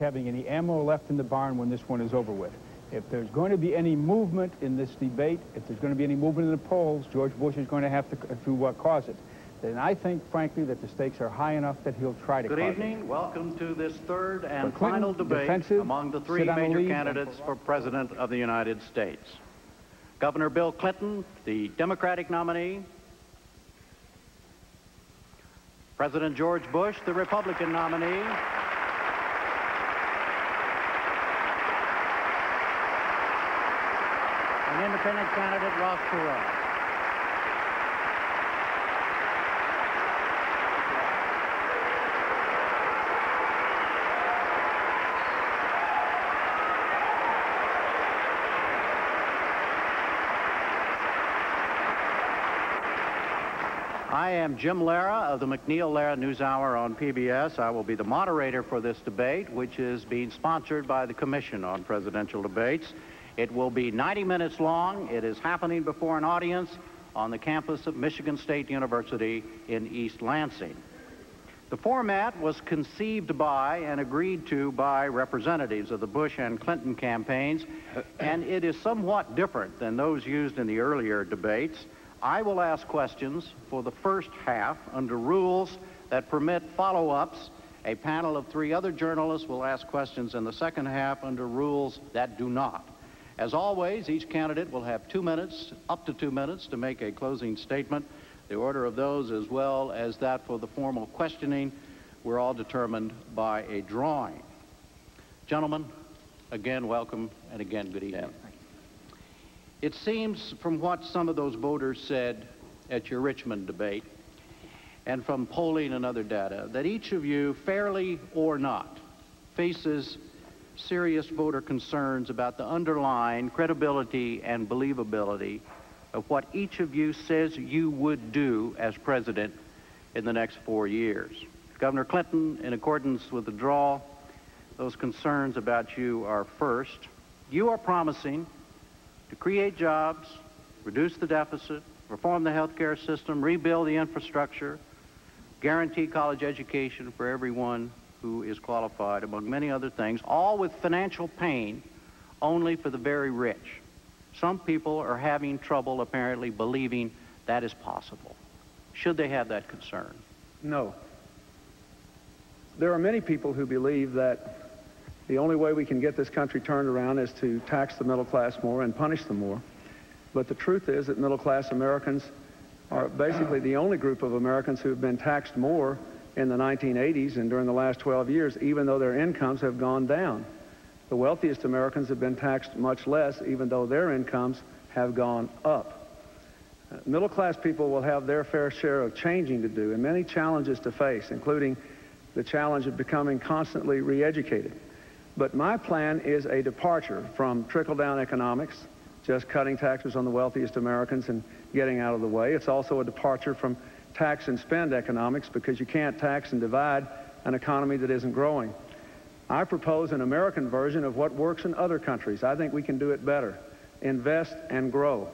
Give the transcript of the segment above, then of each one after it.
having any ammo left in the barn when this one is over with. If there's going to be any movement in this debate, if there's going to be any movement in the polls, George Bush is going to have to cause it. Then I think, frankly, that the stakes are high enough that he'll try to cause it. Good evening. Welcome to this third and final debate among the three major candidates for President of the United States. Governor Bill Clinton, the Democratic nominee. President George Bush, the Republican nominee. And independent candidate Ross Perot. I am Jim Lehrer of the MacNeil-Lehrer NewsHour on PBS. I will be the moderator for this debate, which is being sponsored by the Commission on Presidential Debates. It will be 90 minutes long. It is happening before an audience on the campus of Michigan State University in East Lansing. The format was conceived by and agreed to by representatives of the Bush and Clinton campaigns, and it is somewhat different than those used in the earlier debates. I will ask questions for the first half under rules that permit follow-ups. A panel of three other journalists will ask questions in the second half under rules that do not. As always, each candidate will have 2 minutes, up to 2 minutes, to make a closing statement. The order of those, as well as that for the formal questioning, were all determined by a drawing. Gentlemen, again, welcome, and again, good evening. It seems from what some of those voters said at your Richmond debate and from polling and other data that each of you, fairly or not, faces serious voter concerns about the underlying credibility and believability of what each of you says you would do as president in the next 4 years. Governor Clinton, in accordance with the draw, those concerns about you are first. You are promising to create jobs, reduce the deficit, reform the health care system, rebuild the infrastructure, guarantee college education for everyone who is qualified, among many other things, all with financial pain only for the very rich. Some people are having trouble, apparently, believing that is possible. Should they have that concern? No. There are many people who believe that the only way we can get this country turned around is to tax the middle class more and punish them more. But the truth is that middle class Americans are basically the only group of Americans who have been taxed more in the 1980s and during the last 12 years, even though their incomes have gone down. The wealthiest Americans have been taxed much less, even though their incomes have gone up. Middle class people will have their fair share of changing to do and many challenges to face, including the challenge of becoming constantly re-educated. But my plan is a departure from trickle-down economics, just cutting taxes on the wealthiest Americans and getting out of the way. It's also a departure from tax and spend economics, because you can't tax and divide an economy that isn't growing. I propose an American version of what works in other countries. I think we can do it better. Invest and grow.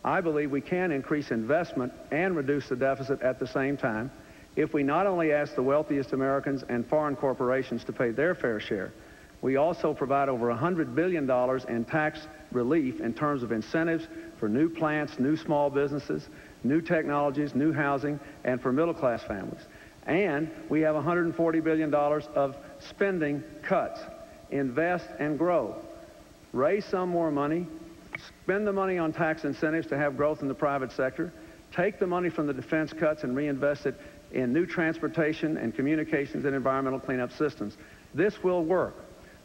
I believe we can increase investment and reduce the deficit at the same time if we not only ask the wealthiest Americans and foreign corporations to pay their fair share, we also provide over $100 billion in tax relief in terms of incentives for new plants, new small businesses, new technologies, new housing, and for middle-class families. And we have $140 billion of spending cuts. Invest and grow. Raise some more money. Spend the money on tax incentives to have growth in the private sector. Take the money from the defense cuts and reinvest it in new transportation and communications and environmental cleanup systems. This will work.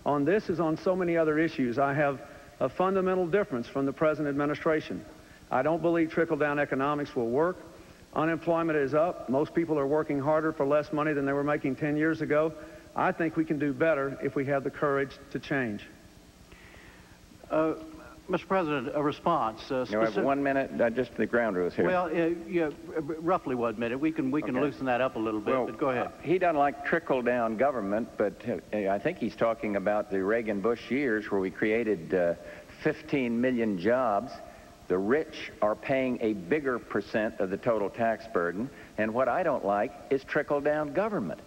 On this, as on so many other issues, I have a fundamental difference from the present administration. I don't believe trickle-down economics will work. Unemployment is up. Most people are working harder for less money than they were making 10 years ago. I think we can do better if we have the courage to change. Mr. President, a response. I have 1 minute, just the ground rules here. Well, yeah, roughly 1 minute. We can loosen that up a little bit, but go ahead. He doesn't like trickle-down government, but I think he's talking about the Reagan-Bush years where we created 15 million jobs. The rich are paying a bigger percent of the total tax burden, and what I don't like is trickle-down government.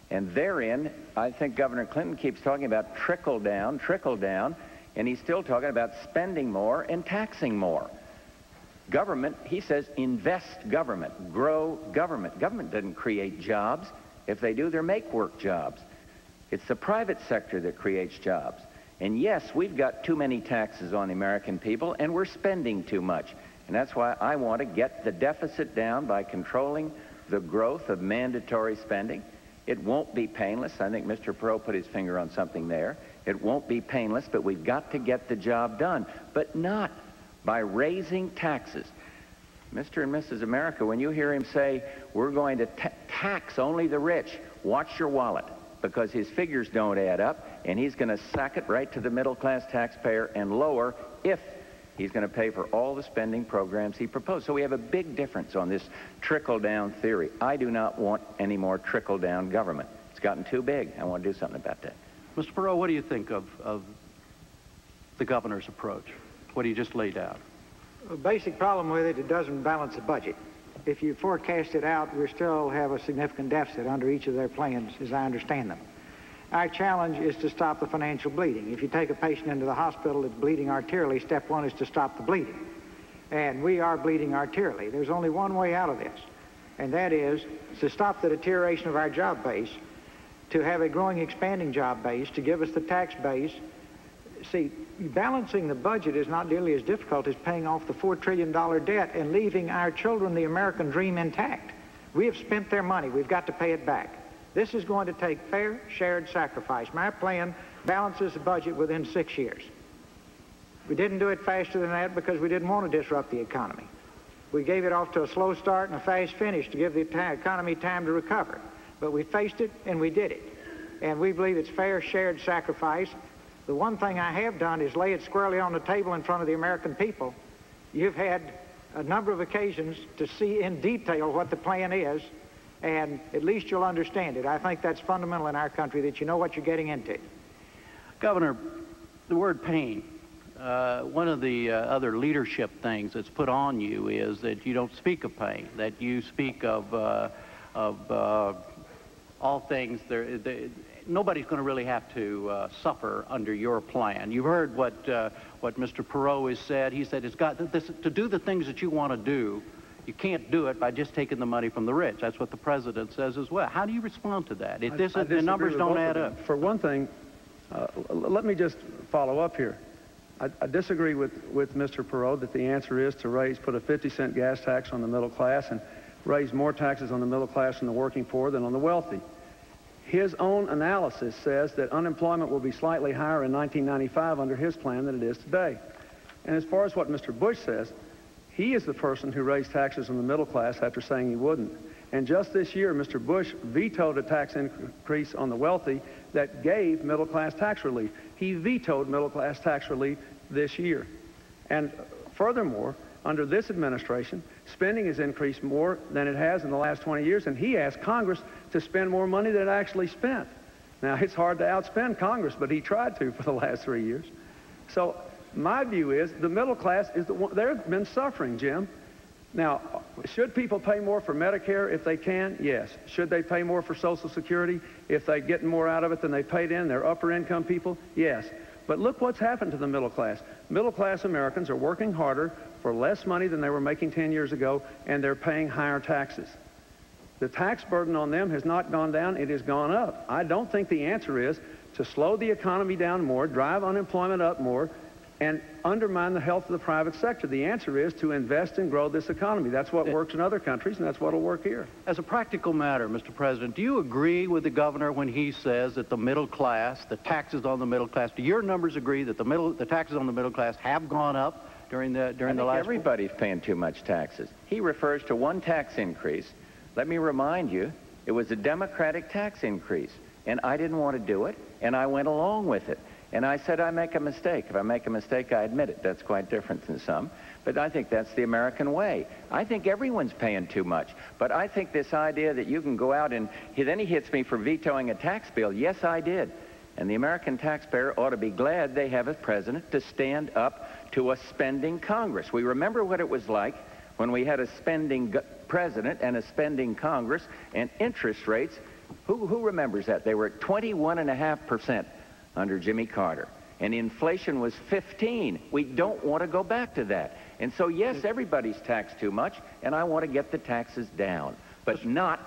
And therein, I think Governor Clinton keeps talking about trickle down, and he's still talking about spending more and taxing more. Government, he says, invest government, grow government. Government doesn't create jobs. If they do, they're make-work jobs. It's the private sector that creates jobs. And yes, we've got too many taxes on the American people, and we're spending too much. And that's why I want to get the deficit down by controlling the growth of mandatory spending. It won't be painless. I think Mr. Perot put his finger on something there. It won't be painless, but we've got to get the job done, but not by raising taxes. Mr. and Mrs. America, when you hear him say, we're going to tax only the rich, watch your wallet, because his figures don't add up, and he's going to sack it right to the middle-class taxpayer and lower if he's going to pay for all the spending programs he proposed. So we have a big difference on this trickle-down theory. I do not want any more trickle-down government. It's gotten too big. I want to do something about that. Mr. Perot, what do you think of the governor's approach, what he just laid out? The basic problem with it, it doesn't balance the budget. If you forecast it out, we still have a significant deficit under each of their plans, as I understand them. Our challenge is to stop the financial bleeding. If you take a patient into the hospital that's bleeding arterially, step one is to stop the bleeding. And we are bleeding arterially. There's only one way out of this, and that is to stop the deterioration of our job base, to have a growing, expanding job base, to give us the tax base. See, balancing the budget is not nearly as difficult as paying off the $4 trillion debt and leaving our children the American dream intact. We have spent their money. We've got to pay it back. This is going to take fair, shared sacrifice. My plan balances the budget within 6 years. We didn't do it faster than that because we didn't want to disrupt the economy. We gave it off to a slow start and a fast finish to give the economy time to recover. But we faced it and we did it. And we believe it's fair, shared sacrifice. The one thing I have done is lay it squarely on the table in front of the American people. You've had a number of occasions to see in detail what the plan is, and at least you'll understand it. I think that's fundamental in our country, that you know what you're getting into. Governor, the word pain, one of the other leadership things that's put on you is that you don't speak of pain, that you speak of all things. Nobody's going to really have to suffer under your plan. You've heard what Mr. Perot has said. He said to do the things that you want to do, you can't do it by just taking the money from the rich. That's what the president says as well. How do you respond to that? If the numbers don't add up. For one thing, let me just follow up here. I disagree with Mr. Perot that the answer is to put a 50-cent gas tax on the middle class and raise more taxes on the middle class and the working poor than on the wealthy. His own analysis says that unemployment will be slightly higher in 1995 under his plan than it is today. And as far as what Mr. Bush says, he is the person who raised taxes on the middle class after saying he wouldn't. And just this year, Mr. Bush vetoed a tax increase on the wealthy that gave middle-class tax relief. He vetoed middle-class tax relief this year. And furthermore, under this administration, spending has increased more than it has in the last 20 years, and he asked Congress to spend more money than it actually spent. Now, it's hard to outspend Congress, but he tried to for the last 3 years. So my view is the middle class is the one, they've been suffering, Jim. Now, should people pay more for Medicare if they can? Yes. Should they pay more for Social Security if they're getting more out of it than they paid in? They're upper income people? Yes. But look what's happened to the middle class. Middle class Americans are working harder for less money than they were making 10 years ago, and they're paying higher taxes. The tax burden on them has not gone down, it has gone up. I don't think the answer is to slow the economy down more, drive unemployment up more, and undermine the health of the private sector. The answer is to invest and grow this economy. That's what works in other countries, and that's what will work here. As a practical matter, Mr. President, do you agree with the governor when he says that the middle class, the taxes on the middle class, do your numbers agree that the taxes on the middle class have gone up during the last... Everybody's paying too much taxes. He refers to one tax increase. Let me remind you, it was a Democratic tax increase, and I didn't want to do it, and I went along with it. And I said I make a mistake. If I make a mistake, I admit it. That's quite different than some. But I think that's the American way. I think everyone's paying too much. But I think this idea that you can go out and... Then he hits me for vetoing a tax bill. Yes, I did. And the American taxpayer ought to be glad they have a president to stand up to a spending Congress. We remember what it was like when we had a spending president and a spending Congress, and interest rates Who remembers that? They were at 21.5% under Jimmy Carter, and inflation was 15. We don't want to go back to that. And so, yes, everybody's taxed too much, and I want to get the taxes down, but not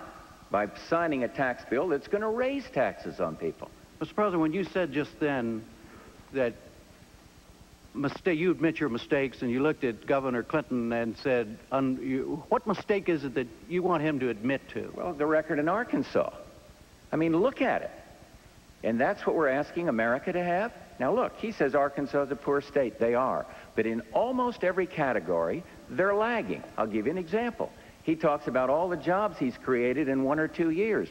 by signing a tax bill that's going to raise taxes on people. Mr. President, when you said just then that you admit your mistakes and you looked at Governor Clinton and said, what mistake is it that you want him to admit to? Well, the record in Arkansas. I mean, look at it. And that's what we're asking America to have? Now, look, he says Arkansas is a poor state. They are. But in almost every category, they're lagging. I'll give you an example. He talks about all the jobs he's created in 1 or 2 years.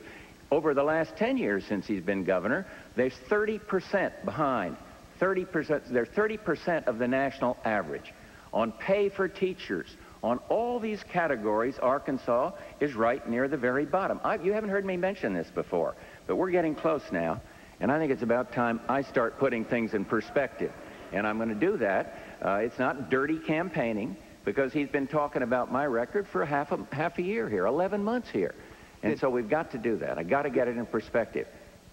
Over the last 10 years since he's been governor, they're 30% behind. 30%, they're 30% of the national average. On pay for teachers, on all these categories, Arkansas is right near the very bottom. You haven't heard me mention this before, but we're getting close now, and I think it's about time I start putting things in perspective. And I'm going to do that. It's not dirty campaigning, because he's been talking about my record for half a year here, 11 months here. And so we've got to do that. I've got to get it in perspective.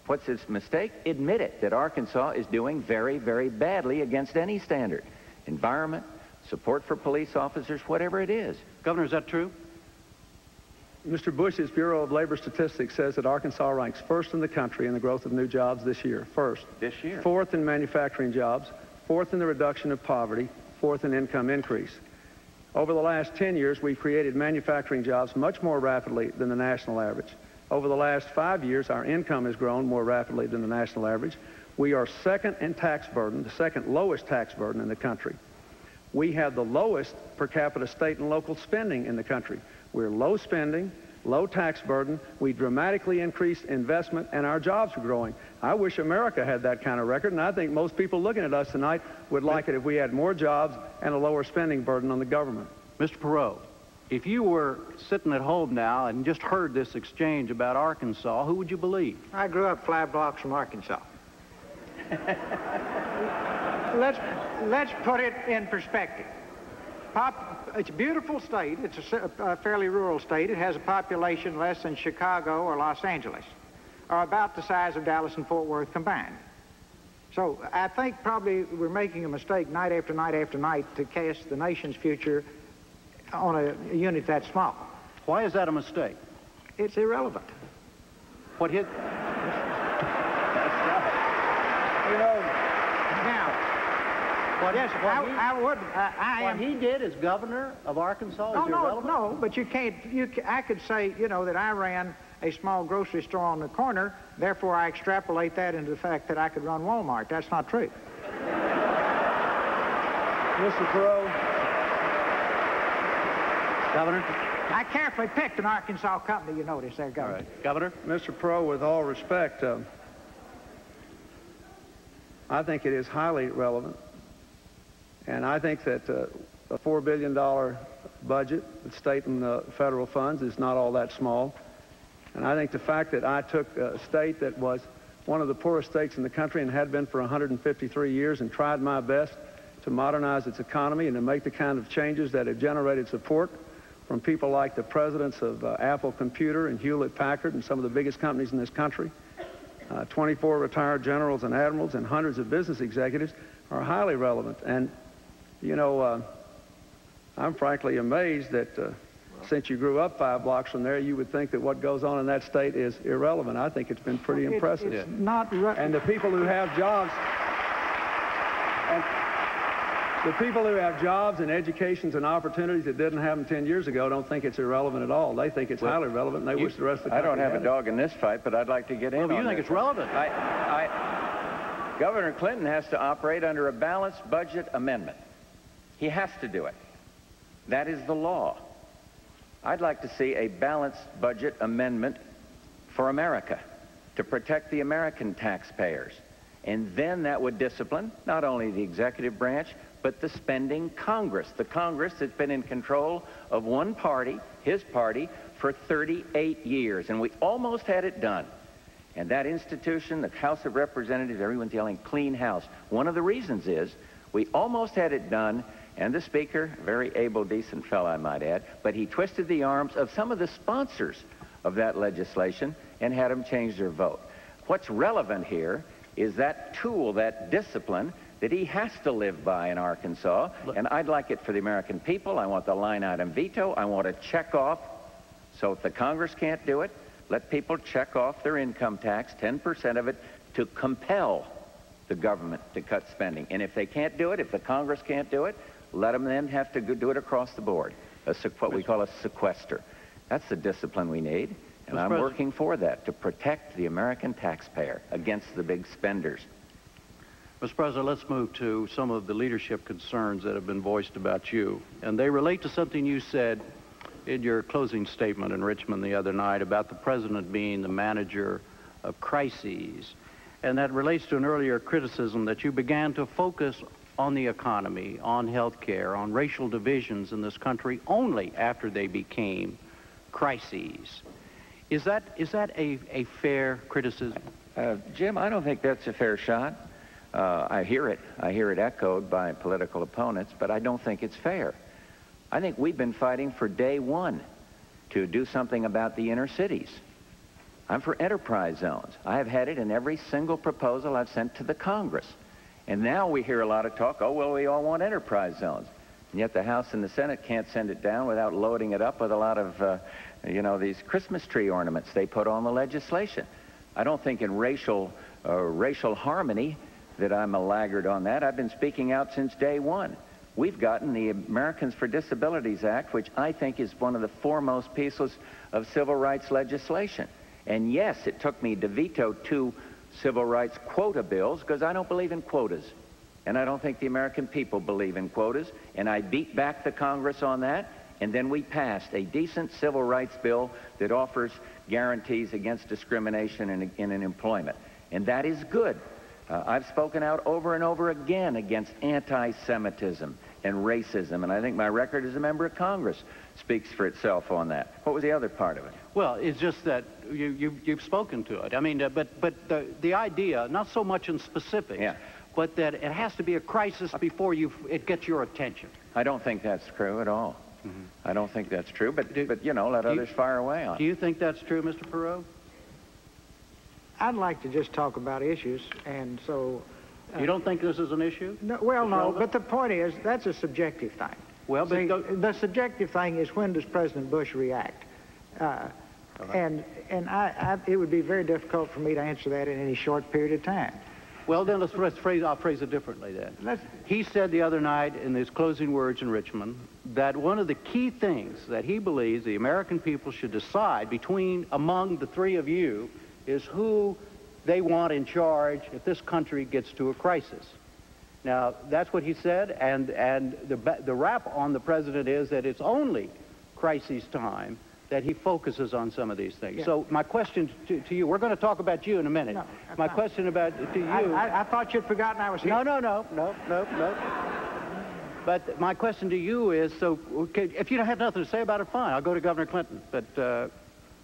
What's his mistake? Admit it, that Arkansas is doing very, very badly against any standard. Environment, support for police officers, whatever it is. Governor, is that true? Mr. Bush's Bureau of Labor Statistics says that Arkansas ranks first in the country in the growth of new jobs this year. First. This year. Fourth in manufacturing jobs. Fourth in the reduction of poverty. Fourth in income increase. Over the last 10 years, we've created manufacturing jobs much more rapidly than the national average. Over the last 5 years, our income has grown more rapidly than the national average. We are second in tax burden, the second lowest tax burden in the country. We have the lowest per capita state and local spending in the country. We're low spending, low tax burden. We dramatically increased investment, and our jobs are growing. I wish America had that kind of record, and I think most people looking at us tonight would like it if we had more jobs and a lower spending burden on the government. Mr. Perot, if you were sitting at home now and just heard this exchange about Arkansas, who would you believe? I grew up 5 blocks from Arkansas. Let's put it in perspective. It's a beautiful state. It's a fairly rural state. It has a population less than Chicago or Los Angeles, or about the size of Dallas and Fort Worth combined. So I think probably we're making a mistake night after night after night to cast the nation's future on a unit that small. Why is that a mistake? It's irrelevant. What hit? You know, now, what he did as governor of Arkansas is irrelevant? No, but you can't, I could say, you know, that I ran a small grocery store on the corner, therefore I extrapolate that into the fact that I could run Walmart. That's not true. Mr. Perot. Governor? I carefully picked an Arkansas company, you notice there, Governor. All right. Governor? Mr. Perot, with all respect, I think it is highly relevant. And I think that a $4 billion budget with state and federal funds is not all that small. And I think the fact that I took a state that was one of the poorest states in the country and had been for 153 years and tried my best to modernize its economy and to make the kind of changes that have generated support from people like the presidents of Apple Computer and Hewlett-Packard and some of the biggest companies in this country, 24 retired generals and admirals and hundreds of business executives, are highly relevant. And, you know, I'm frankly amazed that since you grew up 5 blocks from there, you would think that what goes on in that state is irrelevant. I think it's been pretty impressive. It's not and the people who have jobs, and the people who have jobs and educations and opportunities that didn't have them 10 years ago don't think it's irrelevant at all. They think it's highly relevant, and they wish the rest of the country I don't have had a dog in this fight, but I'd like to get in on you think this. it's relevant? Governor Clinton has to operate under a balanced budget amendment. He has to do it. That is the law. I'd like to see a balanced budget amendment for America to protect the American taxpayers. And then that would discipline not only the executive branch, but the spending Congress. The Congress that's been in control of one party, his party, for 38 years. And we almost had it done. And that institution, the House of Representatives, everyone's yelling, clean house. One of the reasons is we almost had it done, and the Speaker, a very able, decent fellow, I might add, but he twisted the arms of some of the sponsors of that legislation, and had them change their vote. What's relevant here is that tool, that discipline that he has to live by in Arkansas, and I'd like it for the American people. I want the line item veto. I want to check off, so if the Congress can't do it, let people check off their income tax, 10% of it, to compel the government to cut spending. And if they can't do it, if the Congress can't do it, let them then have to do it across the board, what we call a sequester. That's the discipline we need, and I'm working for that, to protect the American taxpayer against the big spenders. Mr. President, let's move to some of the leadership concerns that have been voiced about you, and they relate to something you said in your closing statement in Richmond the other night about the president being the manager of crises. And that relates to an earlier criticism that you began to focus on the economy, on health care, on racial divisions in this country only after they became crises. Is that a fair criticism? Jim, I don't think that's a fair shot. I hear it echoed by political opponents, but I don't think it's fair. I think we've been fighting for day one to do something about the inner cities. I'm for enterprise zones. I have had it in every single proposal I've sent to the Congress. And now we hear a lot of talk, oh, well, we all want enterprise zones. And yet the House and the Senate can't send it down without loading it up with a lot of, these Christmas tree ornaments they put on the legislation. I don't think in racial harmony that I'm a laggard on that. I've been speaking out since day one. We've gotten the Americans for Disabilities Act, which I think is one of the foremost pieces of civil rights legislation. And yes, it took me to veto 2 civil rights quota bills because I don't believe in quotas. And I don't think the American people believe in quotas. And I beat back the Congress on that. And then we passed a decent civil rights bill that offers guarantees against discrimination in employment. And that is good. I've spoken out over and over again against anti-Semitism and racism, and I think my record as a member of Congress speaks for itself on that. What was the other part of it? Well, it's just that you've spoken to it. I mean, but the idea, not so much in specifics, but that it has to be a crisis before it gets your attention. I don't think that's true at all. I don't think that's true, but let others fire away on it. Do you think that's true, Mr. Perot? I'd like to just talk about issues, and so... you don't think this is an issue? No, well, no, but the point is, that's a subjective thing. Well, but the subjective thing is, when does President Bush react? And it would be very difficult for me to answer that in any short period of time. Well, then I'll phrase it differently then. He said the other night in his closing words in Richmond that one of the key things that he believes the American people should decide among the 3 of you is who they want in charge if this country gets to a crisis. Now, that's what he said, and the rap on the president is that it's only crisis time that he focuses on some of these things. Yeah. So my question to you, we're going to talk about you in a minute. No, my question to you... I thought you'd forgotten I was here. No. But my question to you is, so if you don't have nothing to say about it, fine. I'll go to Governor Clinton. But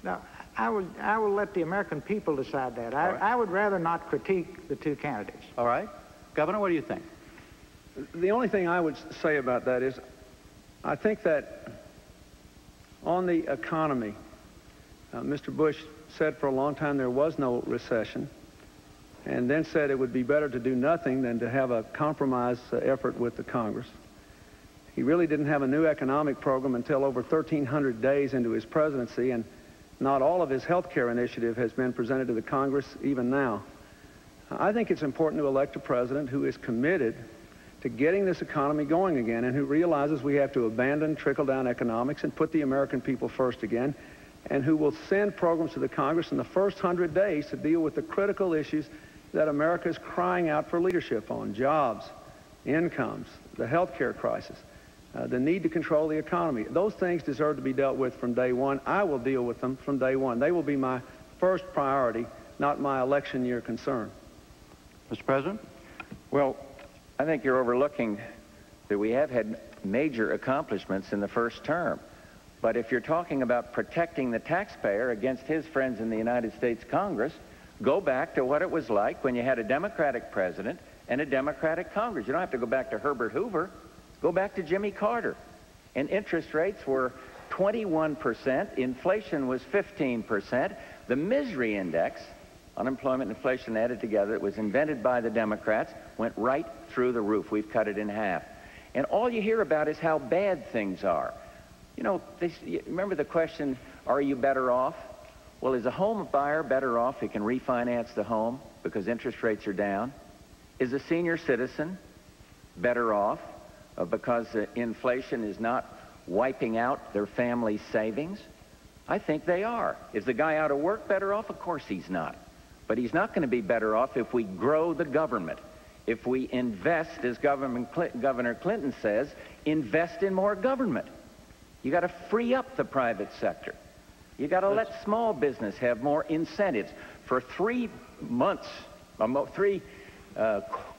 no, I will let the American people decide that. I would rather not critique the 2 candidates. All right. Governor, what do you think? The only thing I would say about that is, I think that on the economy, Mr. Bush said for a long time there was no recession, and then said it would be better to do nothing than to have a compromise effort with the Congress. He really didn't have a new economic program until over 1,300 days into his presidency, and not all of his health care initiative has been presented to the Congress even now. I think it's important to elect a president who is committed to getting this economy going again, and who realizes we have to abandon trickle-down economics and put the American people first again, and who will send programs to the Congress in the first 100 days to deal with the critical issues that America is crying out for leadership on: jobs, incomes, the health care crisis, the need to control the economy. Those things deserve to be dealt with from day one. I will deal with them from day one. They will be my first priority, not my election year concern. Mr. President? Well, I think you're overlooking that we have had major accomplishments in the first term. But if you're talking about protecting the taxpayer against his friends in the United States Congress, go back to what it was like when you had a Democratic president and a Democratic Congress. You don't have to go back to Herbert Hoover. Go back to Jimmy Carter. And interest rates were 21%, inflation was 15%, The misery index, unemployment and inflation added together, it was invented by the Democrats, went right through the roof. We've cut it in half. And all you hear about is how bad things are. You know, remember the question, are you better off? Well, is a home buyer better off who can refinance the home because interest rates are down? Is a senior citizen better off because inflation is not wiping out their family's savings? I think they are. Is the guy out of work better off? Of course he's not. But he's not going to be better off if we grow the government. If we invest, as Governor Clinton says, invest in more government. You got to free up the private sector. You got to let small business have more incentives. For 3 months, 3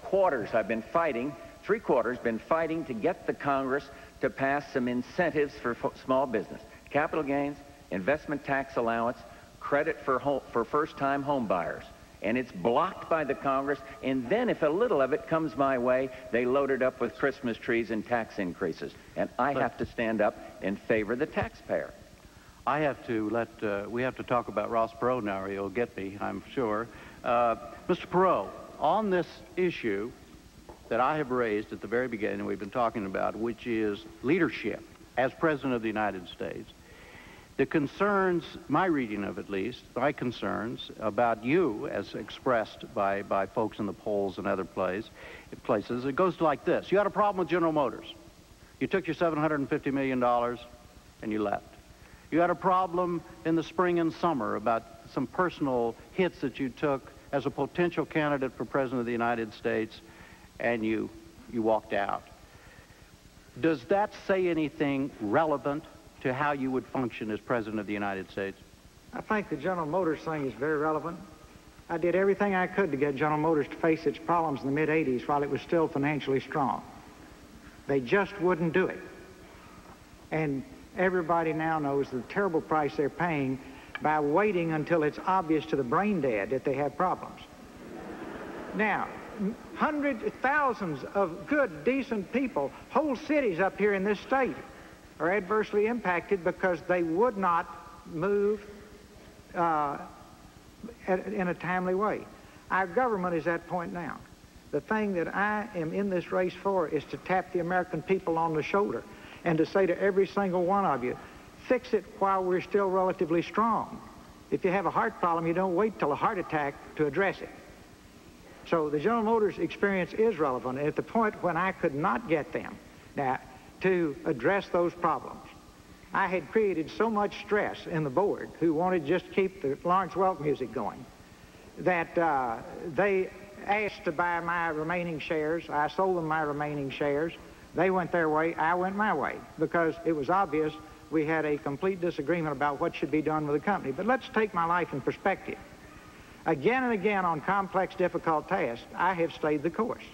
quarters, I've been fighting, 3 quarters, been fighting to get the Congress to pass some incentives for small business. Capital gains, investment tax allowance, credit for first-time home buyers. And it's blocked by the Congress, and then if a little of it comes my way, they load it up with Christmas trees and tax increases. And I have to stand up and favor the taxpayer. I have to we have to talk about Ross Perot now, or he'll get me, I'm sure. Mr. Perot, on this issue that I have raised at the very beginning, we've been talking about, which is leadership as President of the United States, the concerns, my reading of at least, my concerns about you as expressed by folks in the polls and other places, it goes like this. You had a problem with General Motors. You took your $750 million and you left. You had a problem in the spring and summer about some personal hits that you took as a potential candidate for President of the United States, and you walked out. Does that say anything relevant to how you would function as President of the United States? I think the General Motors thing is very relevant. I did everything I could to get General Motors to face its problems in the mid-'80s while it was still financially strong. They just wouldn't do it. And everybody now knows the terrible price they're paying by waiting until it's obvious to the brain dead that they have problems. Now, hundreds, thousands of good, decent people, whole cities up here in this state are adversely impacted because they would not move in a timely way. Our government is at that point now. The thing that I am in this race for is to tap the American people on the shoulder and to say to every single one of you, fix it while we're still relatively strong. If you have a heart problem, you don't wait till a heart attack to address it. So the General Motors experience is relevant. At the point when I could not get them now to address those problems, I had created so much stress in the board, who wanted to just keep the Lawrence Welk music going, that they asked to buy my remaining shares. I sold them my remaining shares. They went their way, I went my way, because it was obvious we had a complete disagreement about what should be done with the company. But let's take my life in perspective. Again and again on complex, difficult tasks, I have stayed the course.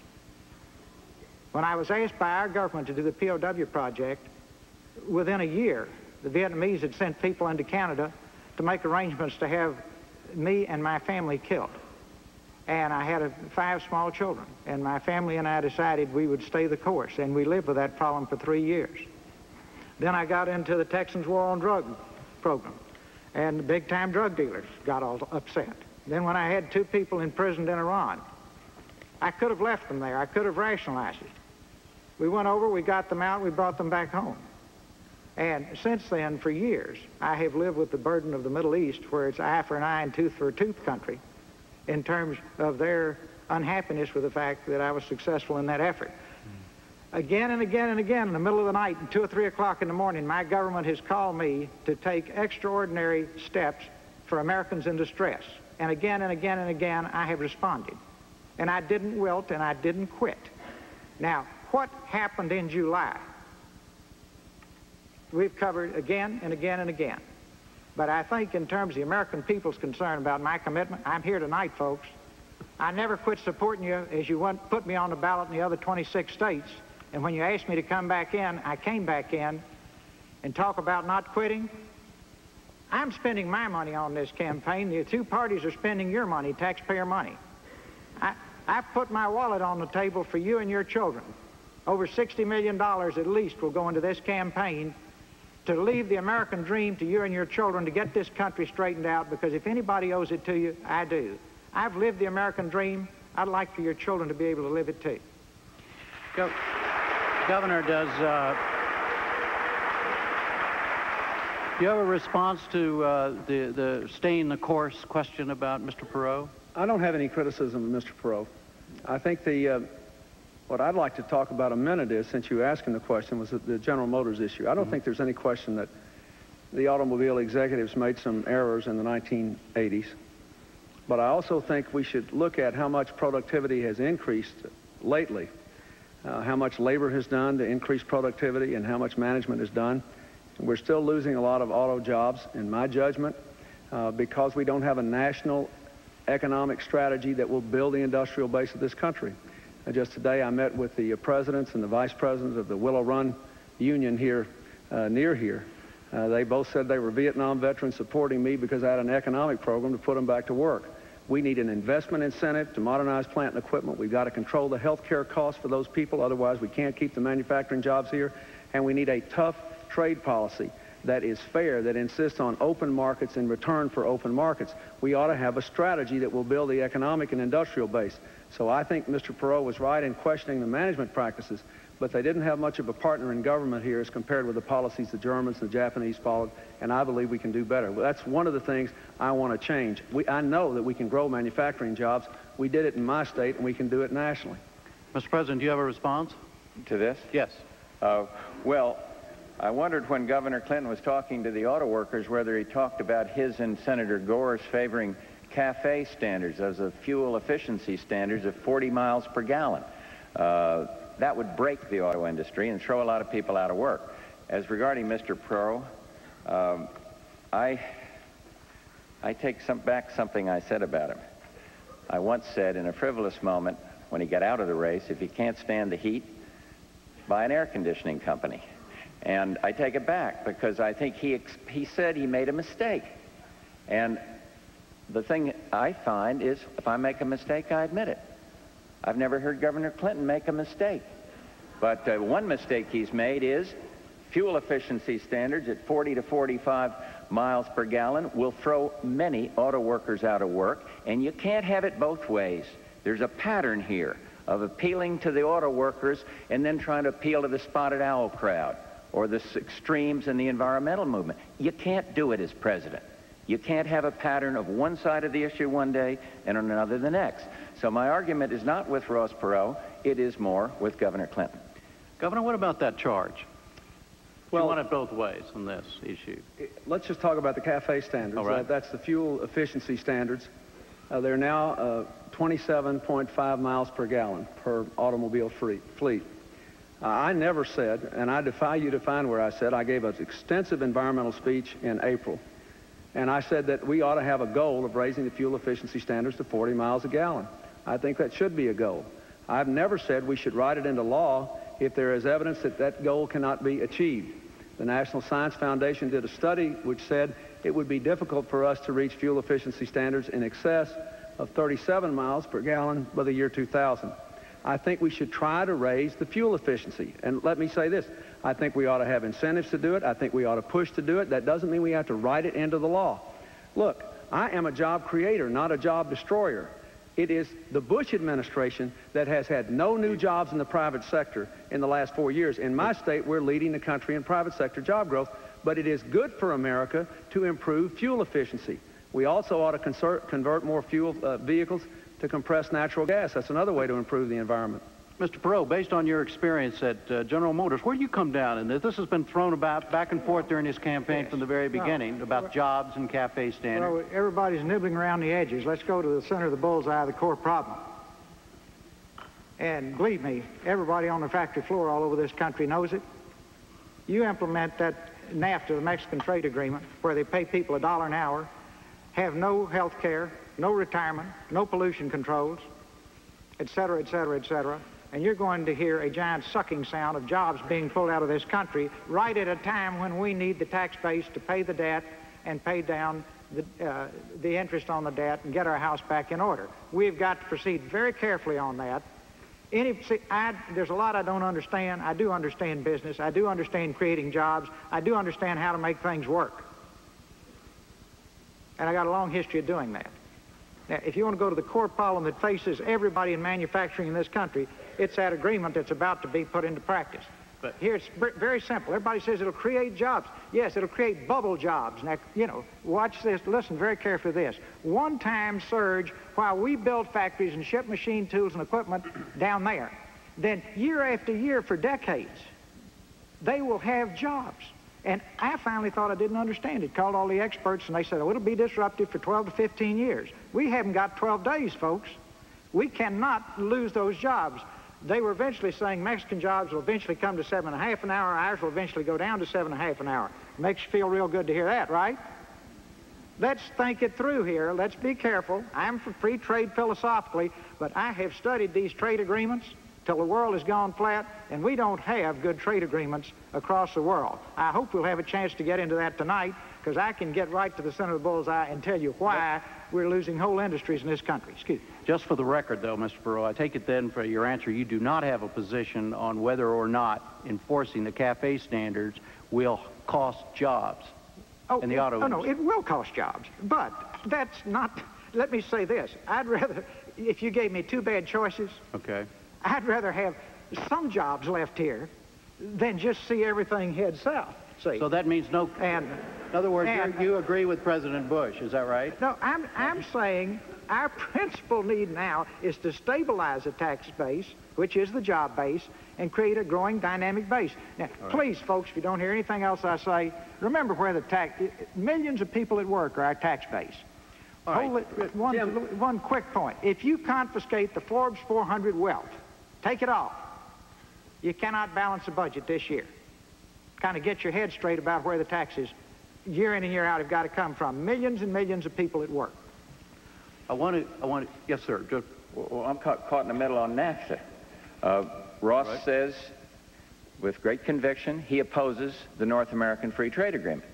When I was asked by our government to do the POW project, within a year, the Vietnamese had sent people into Canada to make arrangements to have me and my family killed. And I had 5 small children, and my family and I decided we would stay the course, and we lived with that problem for 3 years. Then I got into the Texans' War on Drug program, and the big-time drug dealers got all upset. Then when I had 2 people imprisoned in Iran, I could have left them there. I could have rationalized it. We went over, we got them out, we brought them back home. And since then, for years, I have lived with the burden of the Middle East, where it's eye for an eye and tooth for a tooth country, in terms of their unhappiness with the fact that I was successful in that effort. Again and again and again, in the middle of the night, at 2 or 3 o'clock in the morning, my government has called me to take extraordinary steps for Americans in distress. And again and again and again, I have responded. And I didn't wilt, and I didn't quit. Now, what happened in July? We've covered again and again and again. But I think in terms of the American people's concern about my commitment, I'm here tonight, folks. I never quit supporting you as you put me on the ballot in the other 26 states. And when you asked me to come back in, I came back in. And talk about not quitting. I'm spending my money on this campaign. The 2 parties are spending your money, taxpayer money. I put my wallet on the table for you and your children. Over $60 million at least will go into this campaign to leave the American dream to you and your children to get this country straightened out, because if anybody owes it to you, I do. I've lived the American dream. I'd like for your children to be able to live it too. Governor, do you have a response to the staying the course question about Mr. Perot? I don't have any criticism of Mr. Perot. I think what I'd like to talk about a minute is, since you asking the question, was the General Motors issue. I don't think there's any question that the automobile executives made some errors in the 1980s. But I also think we should look at how much productivity has increased lately, how much labor has done to increase productivity, and how much management has done. We're still losing a lot of auto jobs, in my judgment, because we don't have a national economic strategy that will build the industrial base of this country. Just today I met with the presidents and the vice presidents of the Willow Run Union here, near here. They both said they were Vietnam veterans supporting me because I had an economic program to put them back to work. We need an investment incentive to modernize plant and equipment. We've got to control the health care costs for those people, otherwise we can't keep the manufacturing jobs here. And we need a tough trade policy that is fair, that insists on open markets in return for open markets. We ought to have a strategy that will build the economic and industrial base. So I think Mr. Perot was right in questioning the management practices, but they didn't have much of a partner in government here as compared with the policies the Germans and the Japanese followed, and I believe we can do better. Well, that's one of the things I want to change. I know that we can grow manufacturing jobs. We did it in my state, and we can do it nationally. Mr. President, do you have a response To this? Yes. Well, I wondered when Governor Clinton was talking to the auto workers whether he talked about his and Senator Gore's favoring CAFE standards as a fuel efficiency standards of 40 miles per gallon. That would break the auto industry and throw a lot of people out of work. As regarding Mr. Perot, I take back something I said about him. I once said in a frivolous moment when he got out of the race, if he can't stand the heat, buy an air conditioning company. And I take it back because I think he said he made a mistake. And the thing I find is if I make a mistake, I admit it. I've never heard Governor Clinton make a mistake. But one mistake he's made is fuel efficiency standards at 40 to 45 miles per gallon will throw many auto workers out of work, and you can't have it both ways. There's a pattern here of appealing to the auto workers and then trying to appeal to the spotted owl crowd or the extremes in the environmental movement. You can't do it as president. You can't have a pattern of one side of the issue one day and another the next. So my argument is not with Ross Perot, it is more with Governor Clinton. Governor, what about that charge? Well, you want it both ways on this issue. Let's just talk about the CAFE standards. All right. That's the fuel efficiency standards. They're now 27.5 miles per gallon per automobile fleet. I never said, and I defy you to find where I said, I gave an extensive environmental speech in April, and I said that we ought to have a goal of raising the fuel efficiency standards to 40 miles a gallon. I think that should be a goal. I've never said we should write it into law if there is evidence that that goal cannot be achieved. The National Science Foundation did a study which said it would be difficult for us to reach fuel efficiency standards in excess of 37 miles per gallon by the year 2000. I think we should try to raise the fuel efficiency. And let me say this, I think we ought to have incentives to do it. I think we ought to push to do it. That doesn't mean we have to write it into the law. Look, I am a job creator, not a job destroyer. It is the Bush administration that has had no new jobs in the private sector in the last 4 years. In my state, we're leading the country in private sector job growth, but it is good for America to improve fuel efficiency. We also ought to convert more fuel vehicles to compressed natural gas. That's another way to improve the environment. Mr. Perot, based on your experience at General Motors, where do you come down in this? This has been thrown about back and forth during his campaign from the very beginning about jobs and CAFE standards. Well, everybody's nibbling around the edges. Let's go to the center of the bullseye of the core problem. And believe me, everybody on the factory floor all over this country knows it. You implement that NAFTA, the Mexican Trade Agreement, where they pay people $1 an hour, have no health care, no retirement, no pollution controls, et cetera, et cetera, et cetera. And you're going to hear a giant sucking sound of jobs being pulled out of this country right at a time when we need the tax base to pay the debt and pay down the interest on the debt and get our house back in order. We've got to proceed very carefully on that. There's a lot I don't understand. I do understand business. I do understand creating jobs. I do understand how to make things work. And I got a long history of doing that. Now, if you want to go to the core problem that faces everybody in manufacturing in this country, it's that agreement that's about to be put into practice. But here it's very simple. Everybody says it'll create jobs. Yes, it'll create bubble jobs. Now, you know, watch this. Listen very carefully to this. One-time surge while we build factories and ship machine tools and equipment down there. Then year after year for decades, they will have jobs. And I finally thought I didn't understand it. Called all the experts, and they said, oh, it'll be disruptive for 12 to 15 years. We haven't got 12 days, folks. We cannot lose those jobs. They were eventually saying Mexican jobs will eventually come to 7.5 an hour. Ours will eventually go down to 7.5 an hour. Makes you feel real good to hear that, right? Let's think it through here. Let's be careful. I'm for free trade philosophically, but I have studied these trade agreements till the world has gone flat, and we don't have good trade agreements across the world. I hope we'll have a chance to get into that tonight, because I can get right to the center of the bullseye and tell you why we're losing whole industries in this country. Excuse me. Just for the record, though, Mr. Perot, I take it then for your answer, you do not have a position on whether or not enforcing the CAFE standards will cost jobs in the auto industry. No, it will cost jobs, but that's not, let me say this. I'd rather, if you gave me two bad choices, okay, I'd rather have some jobs left here than just see everything head south. See? So that means no, and, in other words, you agree with President Bush, is that right? No, I'm saying our principal need now is to stabilize the tax base, which is the job base, and create a growing dynamic base. Now, please, folks, if you don't hear anything else I say, remember where the millions of people at work are our tax base. One quick point. If you confiscate the Forbes 400 wealth, take it all, you cannot balance the budget this year. Kind of get your head straight about where the taxes, year in and year out, have got to come from. Millions and millions of people at work. I want to, yes, sir. Well, I'm caught in the middle on NAFTA. Ross says, with great conviction, he opposes the North American Free Trade Agreement.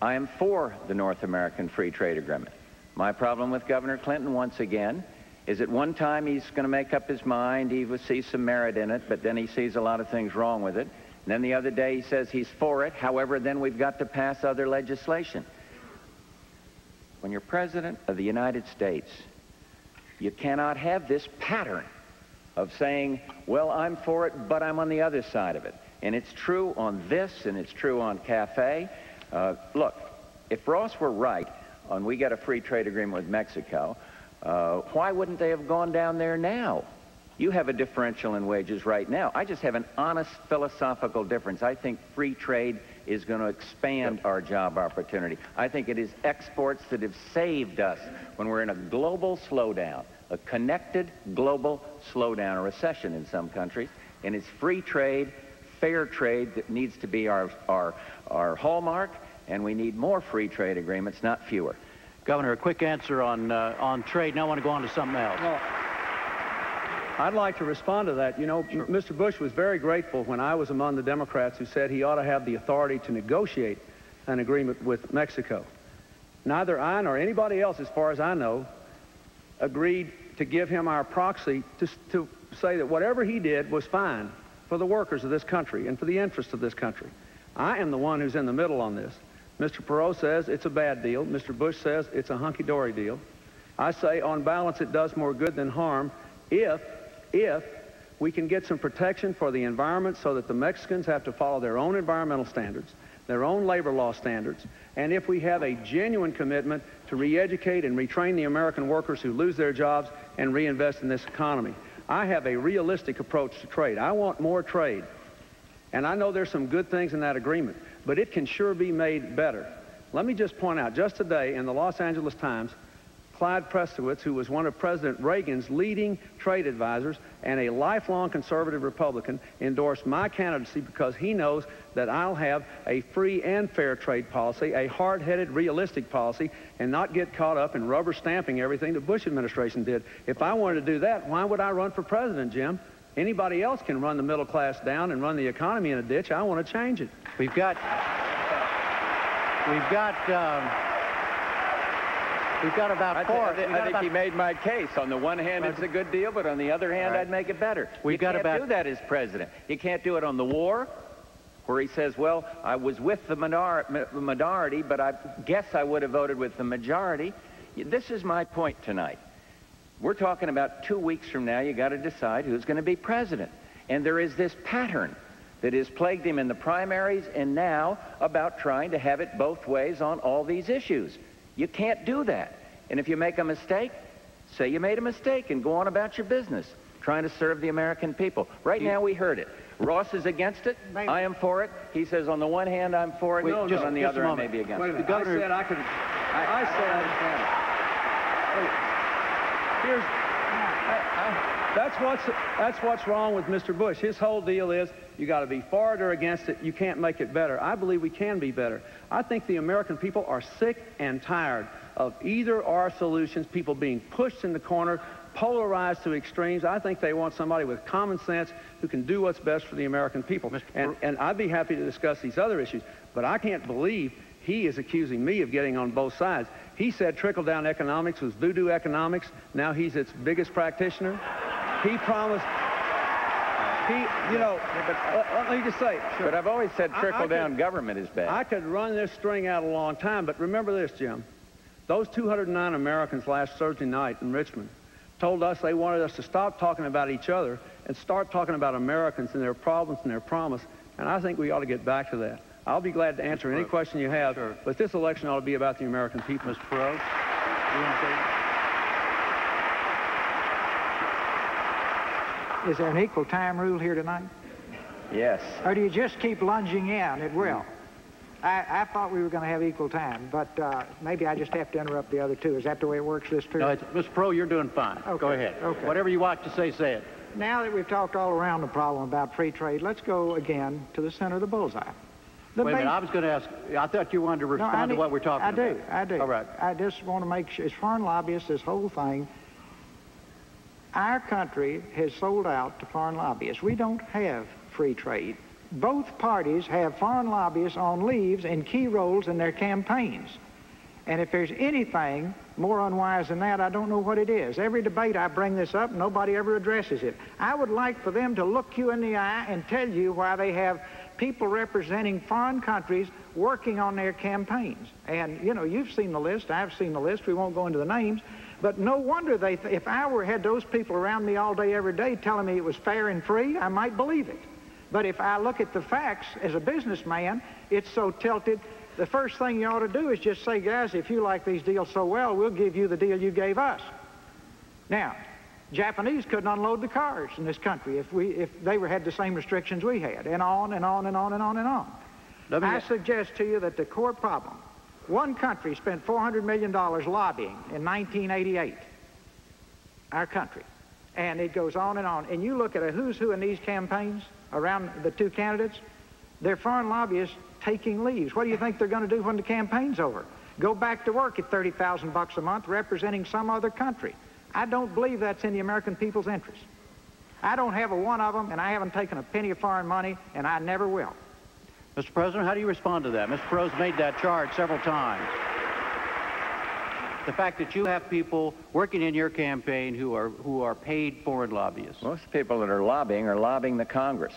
I am for the North American Free Trade Agreement. My problem with Governor Clinton, once again, is at one time he's going to make up his mind, he will see some merit in it, but then he sees a lot of things wrong with it. And then the other day he says he's for it, however, then we've got to pass other legislation. When you're President of the United States, you cannot have this pattern of saying, well, I'm for it, but I'm on the other side of it. And it's true on this, and it's true on CAFE. Look, if Ross were right on we got a free trade agreement with Mexico, why wouldn't they have gone down there now? You have a differential in wages right now. I just have an honest philosophical difference. I think free trade is going to expand our job opportunity. I think it is exports that have saved us when we're in a global slowdown, a connected global slowdown, a recession in some countries, and it's free trade, fair trade that needs to be our hallmark, and we need more free trade agreements, not fewer. Governor, a quick answer on trade, and I want to go on to something else. Well, I'd like to respond to that. You know, sure. Mr. Bush was very grateful when I was among the Democrats who said he ought to have the authority to negotiate an agreement with Mexico. Neither I nor anybody else, as far as I know, agreed to give him our proxy to say that whatever he did was fine for the workers of this country and for the interests of this country. I am the one who's in the middle on this. Mr. Perot says it's a bad deal. Mr. Bush says it's a hunky-dory deal. I say on balance it does more good than harm if we can get some protection for the environment so that the Mexicans have to follow their own environmental standards, their own labor law standards, and if we have a genuine commitment to re-educate and retrain the American workers who lose their jobs and reinvest in this economy. I have a realistic approach to trade. I want more trade. And I know there's some good things in that agreement, but it can sure be made better. Let me just point out, just today in the Los Angeles Times, Clyde Prestowitz, who was one of President Reagan's leading trade advisors and a lifelong conservative Republican, endorsed my candidacy because he knows that I'll have a free and fair trade policy, a hard-headed, realistic policy, and not get caught up in rubber stamping everything the Bush administration did. If I wanted to do that, why would I run for president, Jim? Anybody else can run the middle class down and run the economy in a ditch. I want to change it. We've got about four. I think he made my case. On the one hand, it's a good deal, but on the other hand, I'd make it better. You can't do that as president. You can't do it on the war, where he says, well, I was with the minority, but I guess I would have voted with the majority. This is my point tonight. We're talking about 2 weeks from now, you got to decide who's going to be president. And there is this pattern that has plagued him in the primaries and now about trying to have it both ways on all these issues. You can't do that. And if you make a mistake, say you made a mistake and go on about your business, trying to serve the American people. Right now, we heard it. Ross is against it. I am for it. He says, on the one hand, I'm for it. Wait, but on the other, I may be against it. I said I could. I said, that's what's wrong with Mr. Bush. His whole deal is you got to be for it or against it. You can't make it better. I believe we can be better. I think the American people are sick and tired of either or solutions, people being pushed in the corner, polarized to extremes. I think they want somebody with common sense who can do what's best for the American people. And I'd be happy to discuss these other issues, but I can't believe he is accusing me of getting on both sides. He said trickle-down economics was voodoo economics. Now he's its biggest practitioner. He promised, let me just say. Sure. But I've always said trickle-down government is bad. I could run this string out a long time, but remember this, Jim. Those 209 Americans last Thursday night in Richmond told us they wanted us to stop talking about each other and start talking about Americans and their problems and their promise, and I think we ought to get back to that. I'll be glad to answer any question you have, but this election ought to be about the American people. Mr. Perot, you want to say? Is there an equal time rule here tonight? Yes. Or do you just keep lunging in at will? I thought we were going to have equal time, but maybe I just have to interrupt the other two. Is that the way it works this period? No, Mr. Perot, you're doing fine. Okay. Go ahead. Okay. Whatever you want to say it. Now that we've talked all around the problem about free trade, let's go again to the center of the bullseye. Wait a minute, I was going to ask, I thought you wanted to respond to what we're talking about. I do. All right. I just want to make sure, as foreign lobbyists, this whole thing, our country has sold out to foreign lobbyists. We don't have free trade. Both parties have foreign lobbyists on leaves in key roles in their campaigns. And if there's anything more unwise than that, I don't know what it is. Every debate I bring this up, nobody ever addresses it. I would like for them to look you in the eye and tell you why they have people representing foreign countries working on their campaigns. And, you know, you've seen the list, I've seen the list, we won't go into the names, but no wonder if I had those people around me all day, every day telling me it was fair and free, I might believe it. But if I look at the facts as a businessman, it's so tilted. The first thing you ought to do is just say, guys, if you like these deals so well, we'll give you the deal you gave us. Now, Japanese couldn't unload the cars in this country if they had the same restrictions we had, and on and on and on and on and on. I suggest to you that the core problem, one country spent $400 million lobbying in 1988, our country, and it goes on, and you look at a who's who in these campaigns around the two candidates, they're foreign lobbyists taking leaves. What do you think they're going to do when the campaign's over? Go back to work at $30,000 a month representing some other country. I don't believe that's in the American people's interest. I don't have a one of them, and I haven't taken a penny of foreign money, and I never will. Mr. President, how do you respond to that? Mr. Perot's made that charge several times. The fact that you have people working in your campaign who are paid foreign lobbyists. Most people that are lobbying the Congress.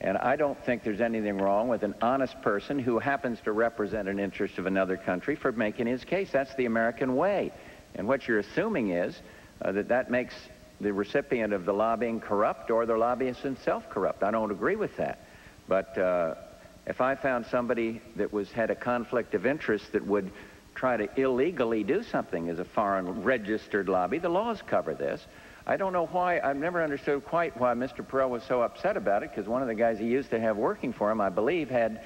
And I don't think there's anything wrong with an honest person who happens to represent an interest of another country for making his case. That's the American way. And what you're assuming is that makes the recipient of the lobbying corrupt or the lobbyist himself corrupt. I don't agree with that. But if I found somebody that had a conflict of interest that would try to illegally do something as a foreign registered lobby, the laws cover this. I don't know why, I've never understood quite why Mr. Perot was so upset about it, because one of the guys he used to have working for him, I believe, had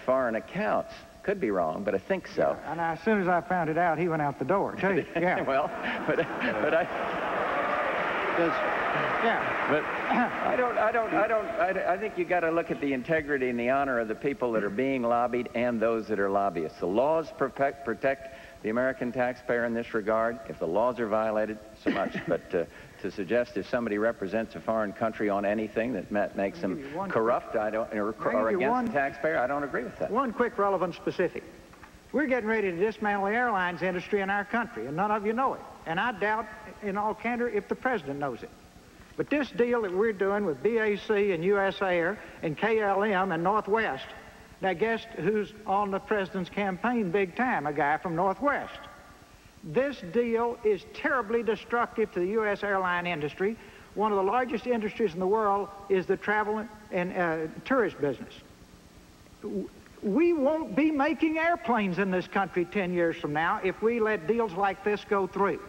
foreign accounts. Could be wrong, but I think so. Yeah, and as soon as I found it out, he went out the door, too. Yeah. Well, but I think you got to look at the integrity and the honor of the people that are being lobbied and those that are lobbyists. The laws protect the American taxpayer in this regard. If the laws are violated, so much. But to suggest if somebody represents a foreign country on anything that makes them corrupt, or against the taxpayer, I don't agree with that. One quick relevant specific. We're getting ready to dismantle the airlines industry in our country, and none of you know it. And I doubt, in all candor, if the president knows it. But this deal that we're doing with BAC and US Air and KLM and Northwest, now guess who's on the president's campaign big time? A guy from Northwest. This deal is terribly destructive to the U.S. airline industry. One of the largest industries in the world is the travel and tourist business. We won't be making airplanes in this country 10 years from now if we let deals like this go through.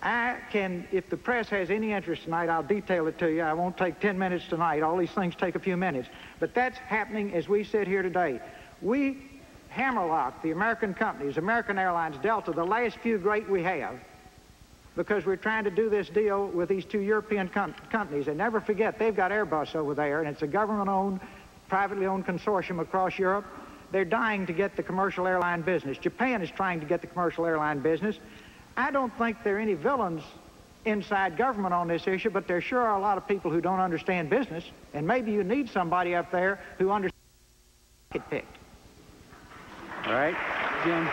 If the press has any interest tonight, I'll detail it to you. I won't take 10 minutes tonight. All these things take a few minutes. But that's happening as we sit here today. We hammerlock the American companies, American Airlines, Delta, the last few great we have, because we're trying to do this deal with these two European companies. And never forget, they've got Airbus over there, and it's a government-owned, privately owned consortium across Europe. They're dying to get the commercial airline business. Japan is trying to get the commercial airline business. I don't think there are any villains inside government on this issue, but there sure are a lot of people who don't understand business, and maybe you need somebody up there who understands it picked. All right, Jim,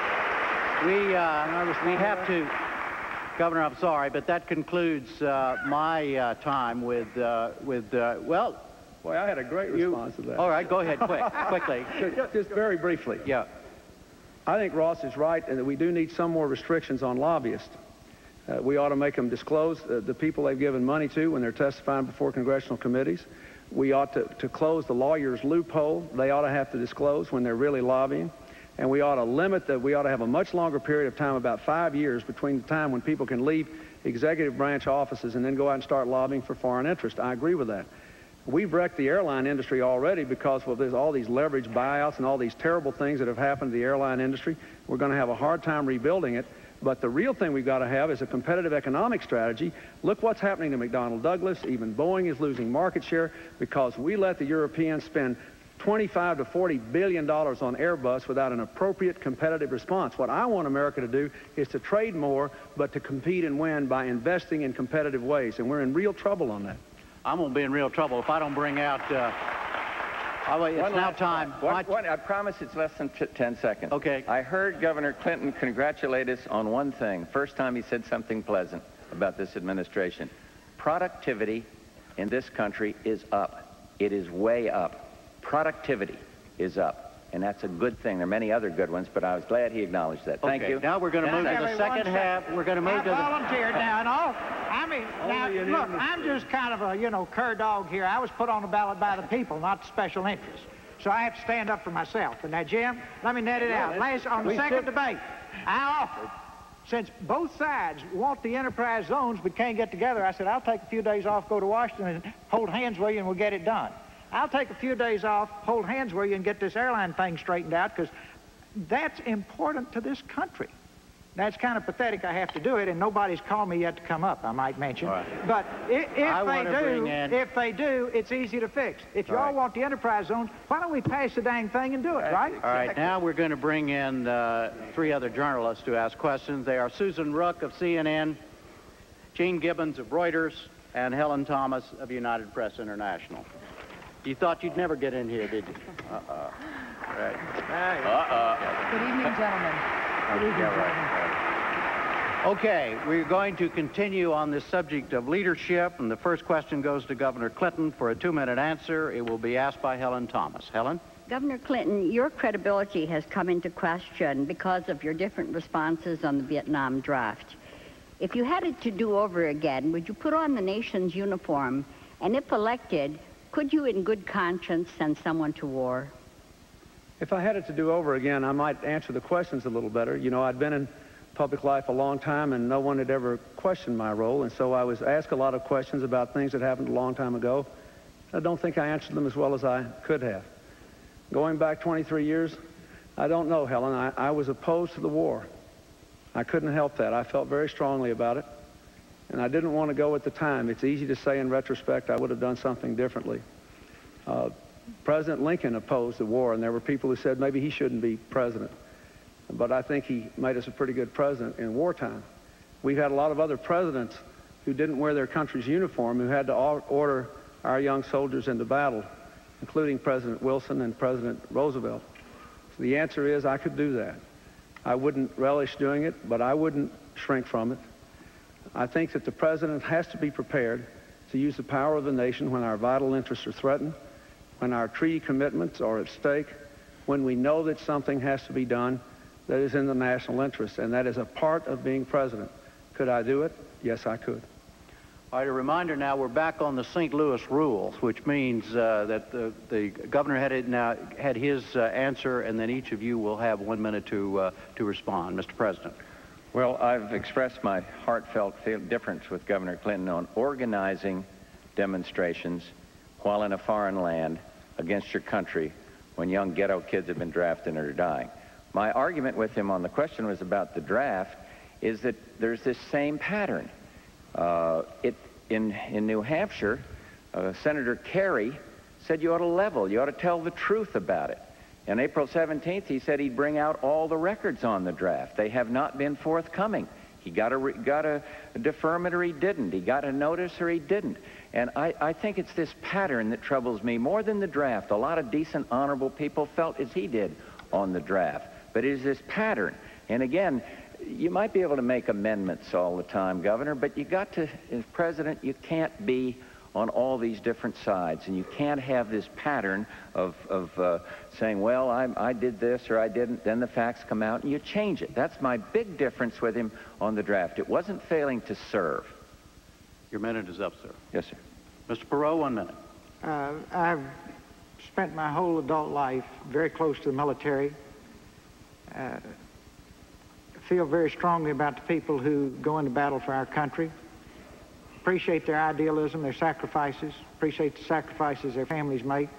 we have to, Governor, I'm sorry, but that concludes my time with well. Boy, I had a great response to that. All right, go ahead, quickly. Just very briefly. Yeah. I think Ross is right, and that we do need some more restrictions on lobbyists. We ought to make them disclose the people they've given money to when they're testifying before congressional committees. We ought to close the lawyers' loophole. They ought to have to disclose when they're really lobbying. And we ought to limit that. We ought to have a much longer period of time, about 5 years, between the time when people can leave executive branch offices and then go out and start lobbying for foreign interest. I agree with that. We've wrecked the airline industry already because, well, there's all these leverage buyouts and all these terrible things that have happened to the airline industry. We're going to have a hard time rebuilding it. But the real thing we've got to have is a competitive economic strategy. Look what's happening to McDonnell Douglas. Even Boeing is losing market share because we let the Europeans spend $25 to $40 billion on Airbus without an appropriate competitive response. What I want America to do is to trade more, but to compete and win by investing in competitive ways. And we're in real trouble on that. I'm going to be in real trouble if I don't bring out... it's now time. I promise it's less than 10 seconds. Okay. I heard Governor Clinton congratulate us on one thing. First time he said something pleasant about this administration. Productivity in this country is up. It is way up. Productivity is up. And that's a good thing. There are many other good ones, but I was glad he acknowledged that. Thank you. Now we're going to move to the second half. We're going to move to the... I volunteered now and all. I mean, now, look, I'm just kind of a, cur dog here. I was put on the ballot by the people, not special interests. So I have to stand up for myself. And now, Jim, let me net it out. On the second debate, I offered, since both sides want the enterprise zones but can't get together, I said, I'll take a few days off, go to Washington, and hold hands with you, and we'll get it done. I'll take a few days off, hold hands with you, and get this airline thing straightened out, because that's important to this country. That's kind of pathetic I have to do it, and nobody's called me yet to come up, I might mention. All right. But if they do, it's easy to fix. If you all want the enterprise zones, why don't we pass the dang thing and do it, right? All right, now we're going to bring in 3 other journalists to ask questions. They are Susan Rook of CNN, Gene Gibbons of Reuters, and Helen Thomas of United Press International. You thought you'd never get in here, did you? Right. Good evening, gentlemen. Good evening, Right. Okay, we're going to continue on this subject of leadership, and the first question goes to Governor Clinton for a 2-minute answer. It will be asked by Helen Thomas. Helen? Governor Clinton, your credibility has come into question because of your different responses on the Vietnam draft. If you had it to do over again, would you put on the nation's uniform, and if elected, could you in good conscience send someone to war? If I had it to do over again, I might answer the questions a little better. I'd been in public life a long time, and no one had ever questioned my role, and so I was asked a lot of questions about things that happened a long time ago. I don't think I answered them as well as I could have. Going back 23 years, I don't know, Helen. I was opposed to the war. I couldn't help that. I felt very strongly about it, and I didn't want to go at the time. It's easy to say in retrospect I would have done something differently. President Lincoln opposed the war, and there were people who said maybe he shouldn't be president. But I think he made us a pretty good president in wartime. We've had a lot of other presidents who didn't wear their country's uniform, who had to order our young soldiers into battle, including President Wilson and President Roosevelt. The answer is I could do that. I wouldn't relish doing it, but I wouldn't shrink from it. I think that the president has to be prepared to use the power of the nation when our vital interests are threatened, when our treaty commitments are at stake, when we know that something has to be done that is in the national interest, and that is a part of being president. Could I do it? Yes, I could. All right, a reminder now, we're back on the St. Louis rules, which means that the governor had his answer, and then each of you will have 1 minute to respond. Mr. President. Well, I've expressed my heartfelt difference with Governor Clinton on organizing demonstrations while in a foreign land against your country when young ghetto kids have been drafted and are dying. My argument with him on the question was about the draft is that there's this same pattern. In New Hampshire, Senator Kerry said you ought to level, you ought to tell the truth about it. On April 17th, he said he'd bring out all the records on the draft. They have not been forthcoming. He got a deferment or he didn't. He got a notice or he didn't. And I think it's this pattern that troubles me more than the draft. A lot of decent, honorable people felt as he did on the draft. But it is this pattern. And again, you might be able to make amendments all the time, Governor, but you got to, as president, you can't be on all these different sides, and you can't have this pattern of saying, well, I did this or I didn't, then the facts come out and you change it. That's my big difference with him on the draft. It wasn't failing to serve. Your minute is up, sir. Yes, sir. Mr. Perot, 1 minute. I've spent my whole adult life very close to the military. Feel very strongly about the people who go into battle for our country. Appreciate their idealism, their sacrifices, appreciate the sacrifices their families make.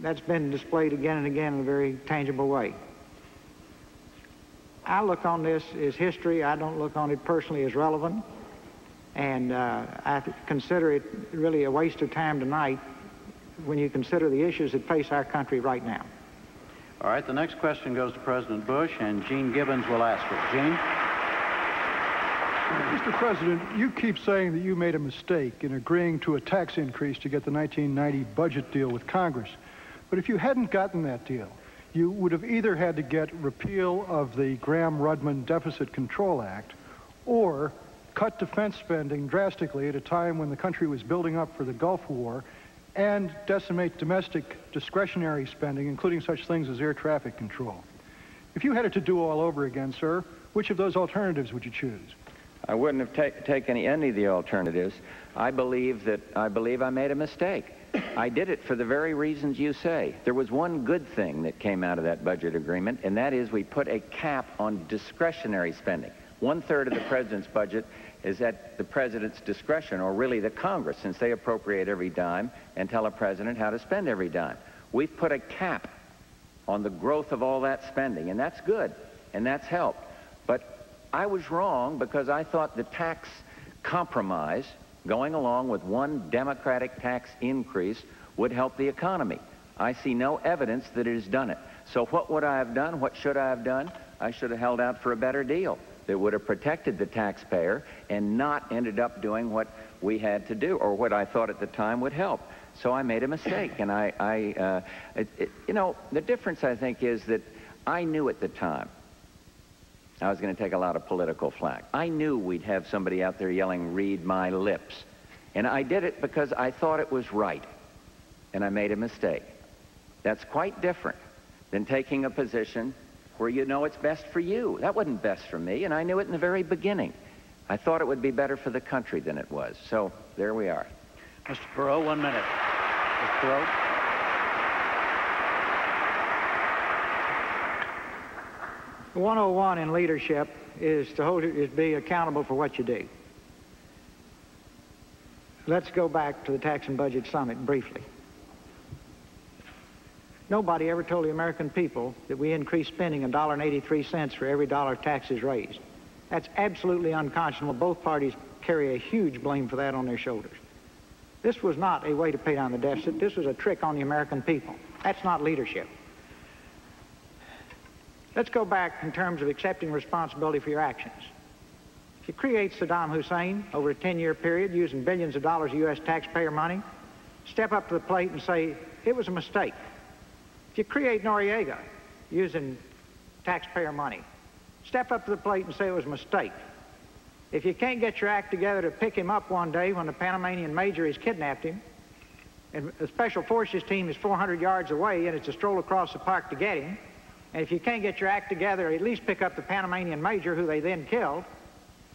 That's been displayed again and again in a very tangible way. I look on this as history. I don't look on it personally as relevant. And I consider it really a waste of time tonight when you consider the issues that face our country right now. All right, the next question goes to President Bush, and Gene Gibbons will ask it. Gene? Mr. President, you keep saying that you made a mistake in agreeing to a tax increase to get the 1990 budget deal with Congress. But if you hadn't gotten that deal, you would have either had to get repeal of the Gramm-Rudman Deficit Control Act or cut defense spending drastically at a time when the country was building up for the Gulf War and decimate domestic discretionary spending, including such things as air traffic control. If you had it to do all over again, sir, which of those alternatives would you choose? I wouldn't have taken any of the alternatives. I believe I made a mistake. I did it for the very reasons you say. There was one good thing that came out of that budget agreement, and that is we put a cap on discretionary spending. 1/3 of the president's budget is at the president's discretion, or really the Congress, since they appropriate every dime and tell a president how to spend every dime. We've put a cap on the growth of all that spending, and that's good, and that's helped. But I was wrong because I thought the tax compromise, going along with one Democratic tax increase, would help the economy. I see no evidence that it has done it. So what would I have done? What should I have done? I should have held out for a better deal that would have protected the taxpayer and not ended up doing what we had to do, or what I thought at the time would help. So I made a mistake, and you know, the difference I think is that I knew at the time I was going to take a lot of political flack. I knew we'd have somebody out there yelling, "Read my lips." And I did it because I thought it was right, and I made a mistake. That's quite different than taking a position where you know it's best for you. That wasn't best for me, and I knew it in the very beginning. I thought it would be better for the country than it was. So there we are. Mr. Perot, 1 minute. Mr. Perot. The 101 in leadership is to be accountable for what you do. Let's go back to the Tax and Budget Summit briefly. Nobody ever told the American people that we increased spending $1.83 for every dollar taxes raised. That's absolutely unconscionable. Both parties carry a huge blame for that on their shoulders. This was not a way to pay down the deficit. This was a trick on the American people. That's not leadership. Let's go back in terms of accepting responsibility for your actions. If you create Saddam Hussein over a 10-year period using billions of dollars of U.S. taxpayer money, step up to the plate and say, it was a mistake. If you create Noriega using taxpayer money, step up to the plate and say it was a mistake. If you can't get your act together to pick him up one day when the Panamanian major has kidnapped him, and the Special Forces team is 400 yards away and it's a stroll across the park to get him, and if you can't get your act together, at least pick up the Panamanian major who they then killed,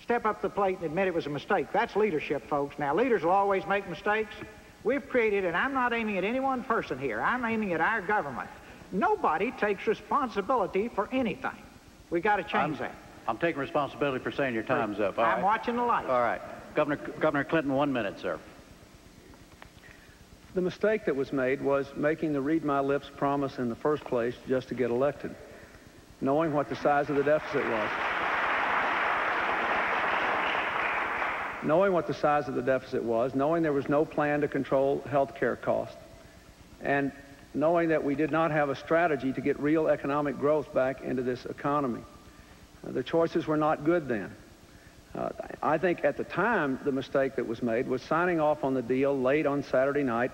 step up to the plate and admit it was a mistake. That's leadership, folks. Now, leaders will always make mistakes. We've created, and I'm not aiming at any one person here, I'm aiming at our government. Nobody takes responsibility for anything. We got to change that. I'm taking responsibility for saying your time's up. I'm watching the lights. All right. Governor Clinton, 1 minute, sir. The mistake that was made was making the read my lips promise in the first place just to get elected, knowing what the size of the deficit was. Knowing what the size of the deficit was, knowing there was no plan to control health care costs, and knowing that we did not have a strategy to get real economic growth back into this economy. The choices were not good then. I think at the time the mistake that was made was signing off on the deal late on Saturday night,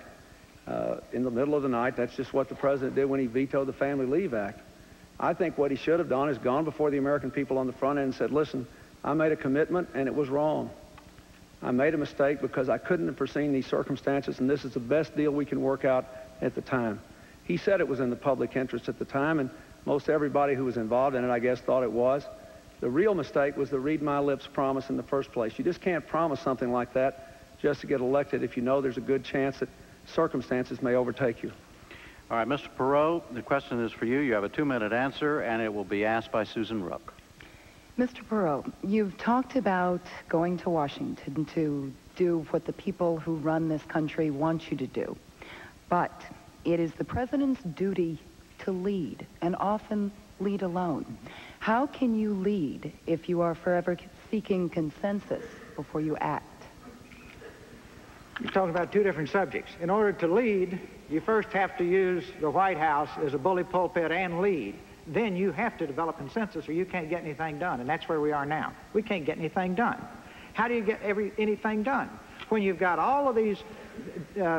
in the middle of the night. That's just what the president did when he vetoed the Family Leave Act. I think what he should have done is gone before the American people on the front end and said, listen, I made a commitment and it was wrong. I made a mistake because I couldn't have foreseen these circumstances, and this is the best deal we can work out at the time. He said it was in the public interest at the time, and most everybody who was involved in it, I guess, thought it was. The real mistake was the read my lips promise in the first place. You just can't promise something like that just to get elected if you know there's a good chance that circumstances may overtake you. All right, Mr. Perot, the question is for you. You have a 2-minute answer, and it will be asked by Susan Rook. Mr. Perot, you've talked about going to Washington to do what the people who run this country want you to do. But it is the president's duty to lead, and often lead alone. How can you lead if you are forever seeking consensus before you act? You're talking about two different subjects. In order to lead, you first have to use the White House as a bully pulpit and lead. Then you have to develop consensus or you can't get anything done, and that's where we are now. We can't get anything done. How do you get anything done? When you've got all of these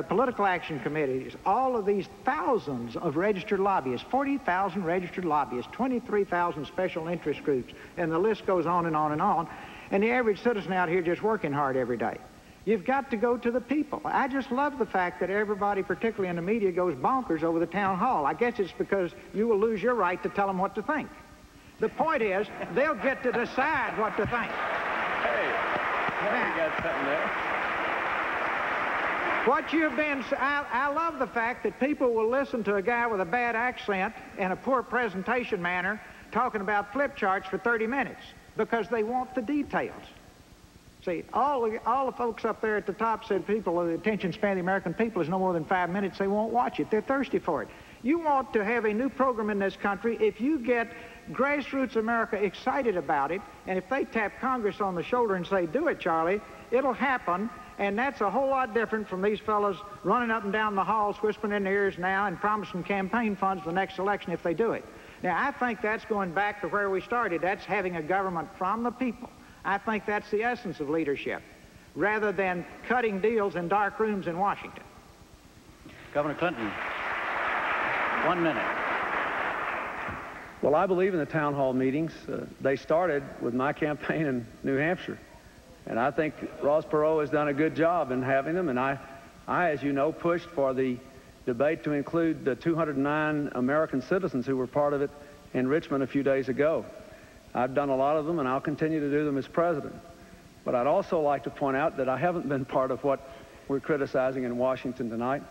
political action committees, all of these thousands of registered lobbyists, 40,000 registered lobbyists, 23,000 special interest groups, and the list goes on and on and on, and the average citizen out here just working hard every day. You've got to go to the people. I just love the fact that everybody, particularly in the media, goes bonkers over the town hall. I guess it's because you will lose your right to tell them what to think. The point is, they'll get to decide what to think. Hey, you got something there. What you've been, I love the fact that people will listen to a guy with a bad accent and a poor presentation manner talking about flip charts for 30 minutes because they want the details. See, all the folks up there at the top said the attention span of the American people is no more than 5 minutes. They won't watch it. They're thirsty for it. You want to have a new program in this country. If you get grassroots America excited about it, and if they tap Congress on the shoulder and say, do it, Charlie, it'll happen. And that's a whole lot different from these fellows running up and down the halls, whispering in their ears now and promising campaign funds for the next election if they do it. Now, I think that's going back to where we started. That's having a government from the people. I think that's the essence of leadership, rather than cutting deals in dark rooms in Washington. Governor Clinton, 1 minute. Well, I believe in the town hall meetings. They started with my campaign in New Hampshire. And I think Ross Perot has done a good job in having them. And I, as you know, pushed for the debate to include the 209 American citizens who were part of it in Richmond a few days ago. I've done a lot of them, and I'll continue to do them as president. But I'd also like to point out that I haven't been part of what we're criticizing in Washington tonight.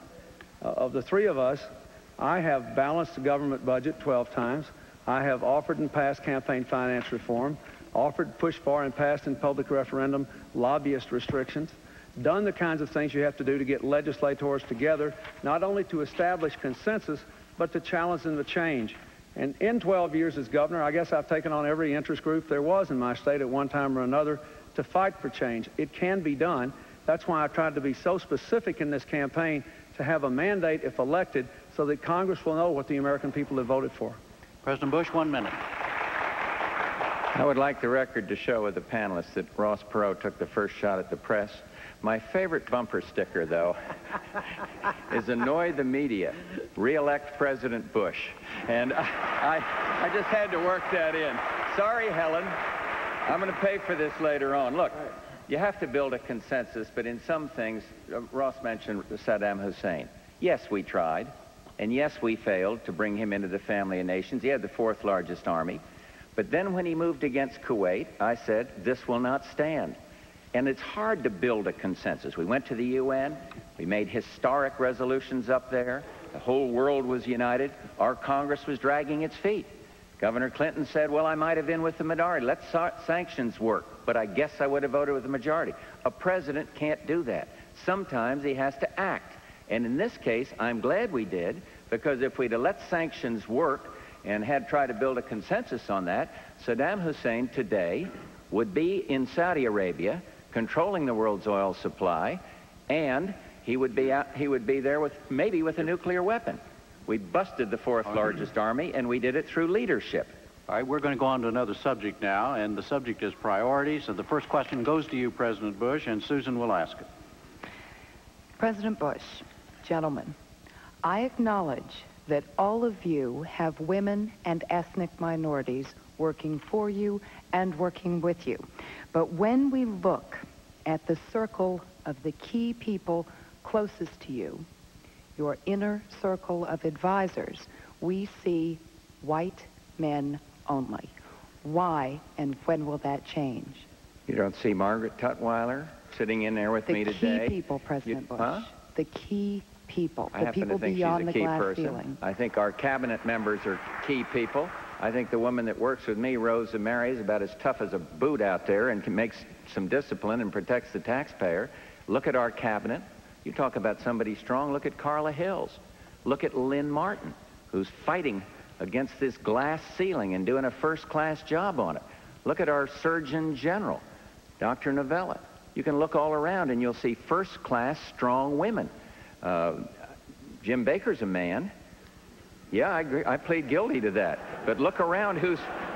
Of the three of us, I have balanced the government budget 12 times. I have offered and passed campaign finance reform, offered, pushed for, and passed in public referendum lobbyist restrictions, done the kinds of things you have to do to get legislators together, not only to establish consensus, but to challenge them to change. And in 12 years as governor, I guess I've taken on every interest group there was in my state at one time or another to fight for change. It can be done. That's why I tried to be so specific in this campaign to have a mandate, if elected, so that Congress will know what the American people have voted for. President Bush, 1 minute. I would like the record to show with the panelists that Ross Perot took the first shot at the press. My favorite bumper sticker, though, is annoy the media, re-elect President Bush. And I just had to work that in. Sorry, Helen. I'm going to pay for this later on. Look, you have to build a consensus, but in some things, Ross mentioned Saddam Hussein. Yes, we tried, and yes, we failed to bring him into the family of nations. He had the 4th largest army. But then when he moved against Kuwait, I said, this will not stand. And it's hard to build a consensus. We went to the UN. We made historic resolutions up there. The whole world was united. Our Congress was dragging its feet. Governor Clinton said, well, I might have been with the minority. Let sanctions work. But I guess I would have voted with the majority. A president can't do that. Sometimes he has to act. And in this case, I'm glad we did, because if we'd have let sanctions work and had tried to build a consensus on that, Saddam Hussein today would be in Saudi Arabia, controlling the world's oil supply, and he would be there with maybe with a nuclear weapon. We busted the 4th largest army, and we did it through leadership. All right, we're going to go on to another subject now, and the subject is priorities. And the first question goes to you, President Bush, and Susan will ask it. President Bush, gentlemen, I acknowledge that all of you have women and ethnic minorities working for you and working with you. But when we look at the circle of the key people closest to you, your inner circle of advisors, we see white men only. Why and when will that change? You don't see Margaret Tutwiler sitting in there with me today? The key people, President Bush. The key people. I happen to think she's a key person. Ceiling. I think our cabinet members are key people. I think the woman that works with me, Rosa Mary, is about as tough as a boot out there and makes some discipline and protects the taxpayer. Look at our cabinet. You talk about somebody strong. Look at Carla Hills. Look at Lynn Martin, who's fighting against this glass ceiling and doing a first-class job on it. Look at our Surgeon General, Dr. Novella. You can look all around and you'll see first-class, strong women. Jim Baker's a man. Yeah, I agree. I plead guilty to that. But look around,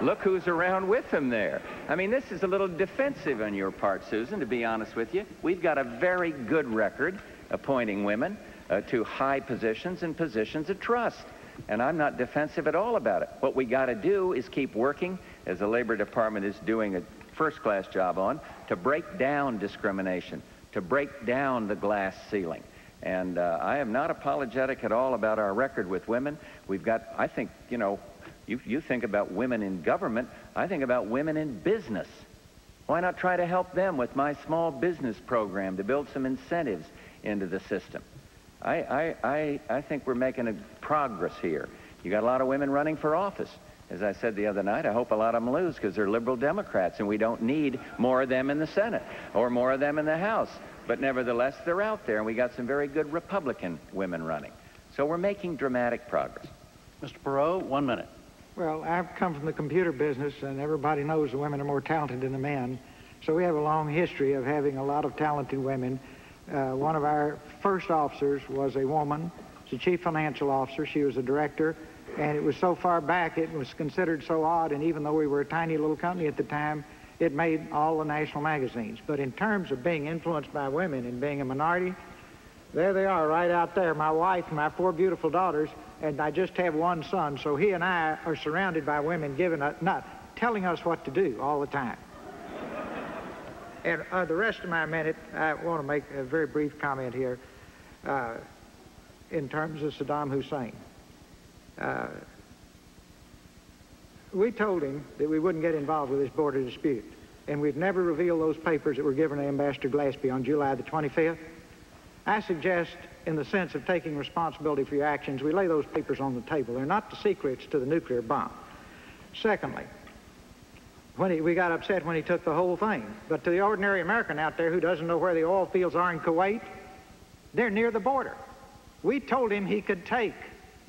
look who's around with him there. I mean, this is a little defensive on your part, Susan, to be honest with you. We've got a very good record appointing women to high positions and positions of trust. And I'm not defensive at all about it. What we got to do is keep working, as the Labor Department is doing a first-class job on, to break down discrimination, to break down the glass ceiling. And I am not apologetic at all about our record with women. We've got, I think, you know, you think about women in government, I think about women in business. Why not try to help them with my small business program to build some incentives into the system? I think we're making a progress here. You got a lot of women running for office. As I said the other night, I hope a lot of them lose because they're liberal Democrats and we don't need more of them in the Senate or more of them in the House. But nevertheless, they're out there, and we got some very good Republican women running. So we're making dramatic progress. Mr. Perot, 1 minute. Well, I've come from the computer business, and everybody knows the women are more talented than the men. So we have a long history of having a lot of talented women. One of our first officers was a woman. She's a chief financial officer. She was a director, and it was so far back it was considered so odd, and even though we were a tiny little company at the time, it made all the national magazines. But in terms of being influenced by women and being a minority, there they are right out there. My wife and my 4 beautiful daughters, and I just have one son, so he and I are surrounded by women telling us what to do all the time. And the rest of my minute, I want to make a very brief comment here in terms of Saddam Hussein. We told him that we wouldn't get involved with this border dispute, and we'd never reveal those papers that were given to Ambassador Glaspie on July the 25th. I suggest, in the sense of taking responsibility for your actions, we lay those papers on the table. They're not the secrets to the nuclear bomb. Secondly, we got upset when he took the whole thing. But to the ordinary American out there who doesn't know where the oil fields are in Kuwait, they're near the border. We told him he could take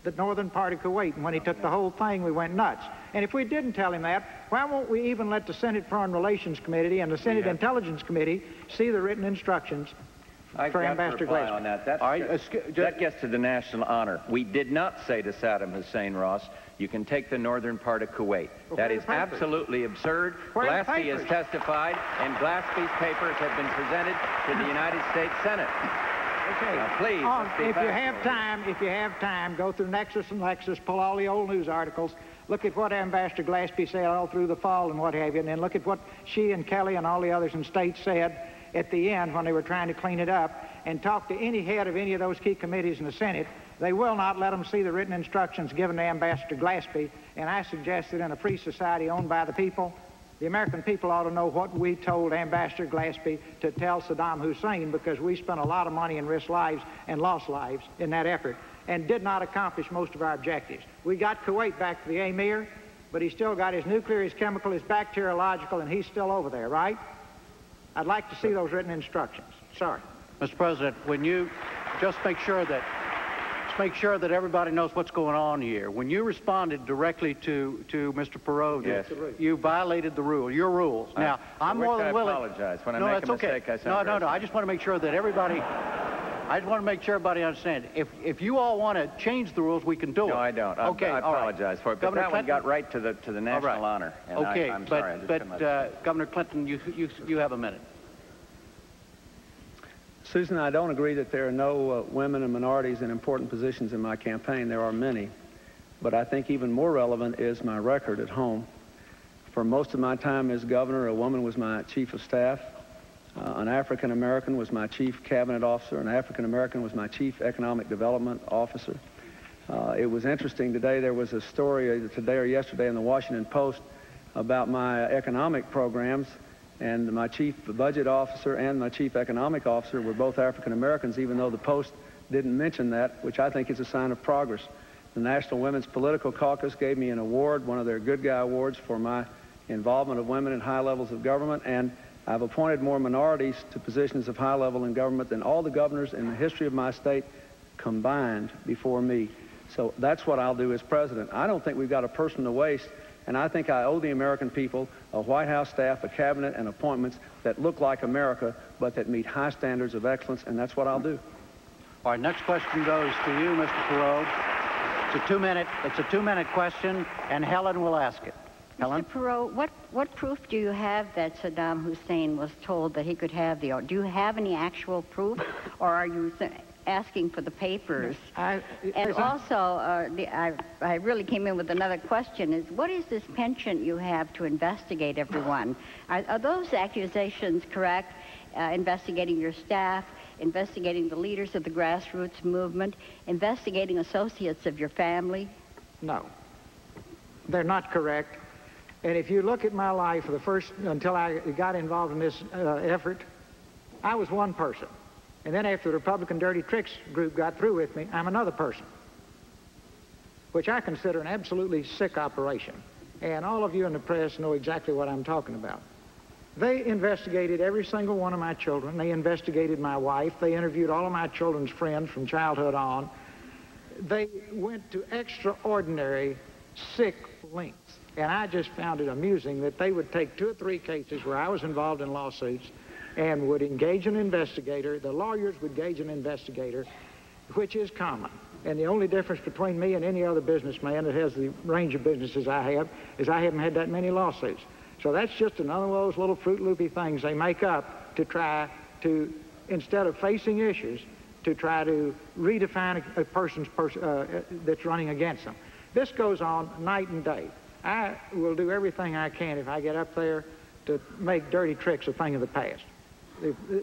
the northern part of Kuwait, and when he took the whole thing, we went nuts. And if we didn't tell him that, why won't we even let the Senate Foreign Relations Committee and the Senate Intelligence Committee see the written instructions for Ambassador reply Glaspi. on that. That's All right, that gets to the national honor. We did not say to Saddam Hussein, Ross, you can take the northern part of Kuwait. Well, that where are is the papers? absolutely absurd. Where are the Glaspi has papers? testified, and Glaspi's papers have been presented to the United States Senate. Okay. Now, please, let's be if you factual. have time, go through Nexus and Lexus, pull all the old news articles, look at what Ambassador Glaspi said all through the fall and what have you, and then look at what she and Kelly and all the others in state said at the end when they were trying to clean it up, and talk to any head of any of those key committees in the Senate. They will not let them see the written instructions given to Ambassador Glaspi, and I suggest that in a free society owned by the people, the American people ought to know what we told Ambassador Glaspi to tell Saddam Hussein, because we spent a lot of money and risked lives and lost lives in that effort and did not accomplish most of our objectives. We got Kuwait back to the emir, but he's still got his nuclear, his chemical, his bacteriological, and he's still over there, right? I'd like to see those written instructions. Sorry. Mr. President, when you just make sure that everybody knows what's going on here. When you responded directly to Mr. Perot, Yes. you violated the rule, your rules. Now, I'm more than willing. I apologize. When I No, make it's a okay. mistake, I sound No. very I just want to make sure that everybody. I just want to make sure everybody understands. If you all want to change the rules, we can do it. No, I don't. Okay, I all right. apologize for it. But Governor that one Clinton? got right to the national All right. honor. And Okay, I'm sorry. I just couldn't understand. Governor Clinton, you have a minute. Susan, I don't agree that there are no women and minorities in important positions in my campaign. There are many. But I think even more relevant is my record at home. For most of my time as governor, a woman was my chief of staff. An African American was my chief cabinet officer. An African American was my chief economic development officer. It was interesting today, there was a story today or yesterday in the Washington Post about my economic programs, and my chief budget officer and my chief economic officer were both African Americans, even though the Post didn't mention that, which I think is a sign of progress. The National Women's Political Caucus gave me an award, one of their Good Guy Awards, for my involvement of women in high levels of government, and I've appointed more minorities to positions of high level in government than all the governors in the history of my state combined before me. So that's what I'll do as president. I don't think we've got a person to waste, and I think I owe the American people a White House staff, a cabinet, and appointments that look like America, but that meet high standards of excellence, and that's what I'll do. All right, next question goes to you, Mr. Perot. It's a two-minute question, and Helen will ask it. Helen? Mr. Perot, what proof do you have that Saddam Hussein was told that he could have the... Do you have any actual proof, or are you asking for the papers? I really came in with another question, is what is this penchant you have to investigate everyone? Are those accusations correct? Investigating your staff, investigating the leaders of the grassroots movement, investigating associates of your family? No. They're not correct. And if you look at my life, until I got involved in this effort, I was one person. And then after the Republican Dirty Tricks group got through with me, I'm another person, which I consider an absolutely sick operation. And all of you in the press know exactly what I'm talking about. They investigated every single one of my children. They investigated my wife. They interviewed all of my children's friends from childhood on. They went to extraordinary, sick lengths. And I just found it amusing that they would take 2 or 3 cases where I was involved in lawsuits and would engage an investigator. The lawyers would engage an investigator, which is common. And the only difference between me and any other businessman that has the range of businesses I have is I haven't had that many lawsuits. So that's just another one of those little Fruit Loopy things they make up to try to, instead of facing issues, to try to redefine a person's that's running against them. This goes on night and day. I will do everything I can if I get up there to make Dirty Tricks a thing of the past.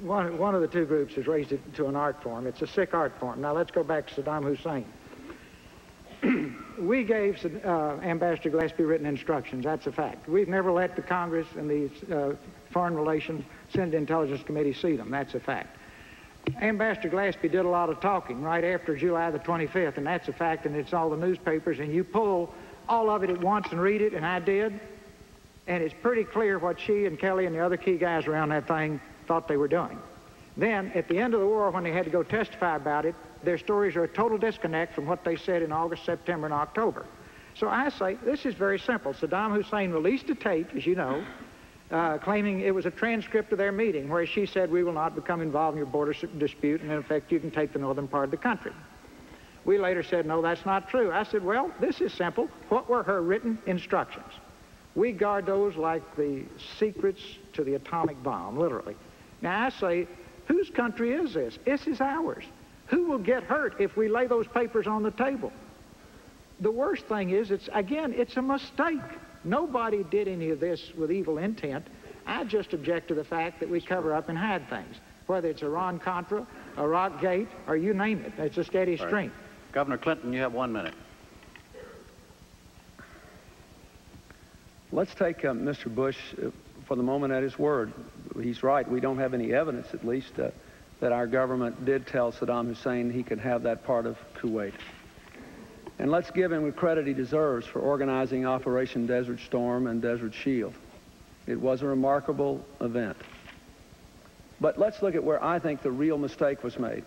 One of the 2 groups has raised it to an art form. It's a sick art form. Now let's go back to Saddam Hussein. We gave Ambassador Glaspi written instructions. That's a fact. We've never let the Congress and the Foreign Relations Senate Intelligence Committee see them. That's a fact. Ambassador Glaspi did a lot of talking right after July the 25th, and that's a fact, and it's all the newspapers, and you pull all of it at once and read it, and I did, and it's pretty clear what she and Kelly and the other key guys around that thing thought they were doing. Then, at the end of the war, when they had to go testify about it, their stories are a total disconnect from what they said in August, September, and October. So I say, this is very simple. Saddam Hussein released a tape, as you know, claiming it was a transcript of their meeting where she said, we will not become involved in your border dispute, and in effect, you can take the northern part of the country. We later said, no, that's not true. I said, well, this is simple. What were her written instructions? We guard those like the secrets to the atomic bomb, literally. Now, I say, whose country is this? This is ours. Who will get hurt if we lay those papers on the table? The worst thing is, it's a mistake. Nobody did any of this with evil intent. I just object to the fact that we cover up and hide things, whether it's Iran-Contra, Iraq-Gate, or you name it. It's a steady stream. Right. Governor Clinton, you have 1 minute. Let's take Mr. Bush for the moment at his word. He's right. We don't have any evidence, at least, that our government did tell Saddam Hussein he could have that part of Kuwait. And let's give him the credit he deserves for organizing Operation Desert Storm and Desert Shield. It was a remarkable event. But let's look at where I think the real mistake was made.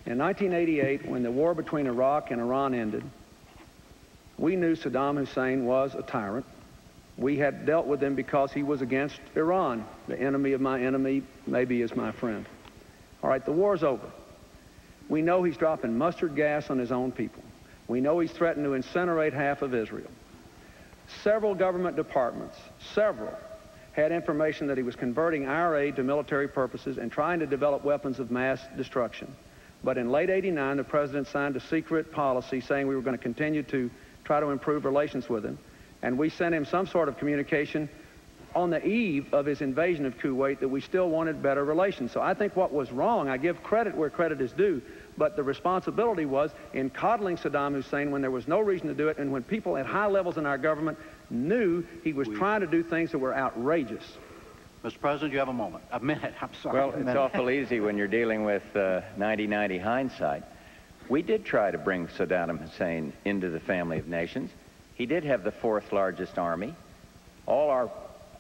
In 1988, when the war between Iraq and Iran ended, we knew Saddam Hussein was a tyrant. We had dealt with him because he was against Iran. The enemy of my enemy maybe is my friend. All right, the war's over. We know he's dropping mustard gas on his own people. We know he's threatened to incinerate half of Israel. Several government departments, had information that he was converting our aid to military purposes and trying to develop weapons of mass destruction. But in late '89, the president signed a secret policy saying we were going to continue to try to improve relations with him. And we sent him some sort of communication on the eve of his invasion of Kuwait that we still wanted better relations. So I think what was wrong, I give credit where credit is due, but the responsibility was in coddling Saddam Hussein when there was no reason to do it, and when people at high levels in our government knew he was trying to do things that were outrageous. Mr. President, you have a minute. I'm sorry. Well, it's awful easy when you're dealing with 90/90 hindsight. We did try to bring Saddam Hussein into the family of nations. He did have the 4th largest army. All our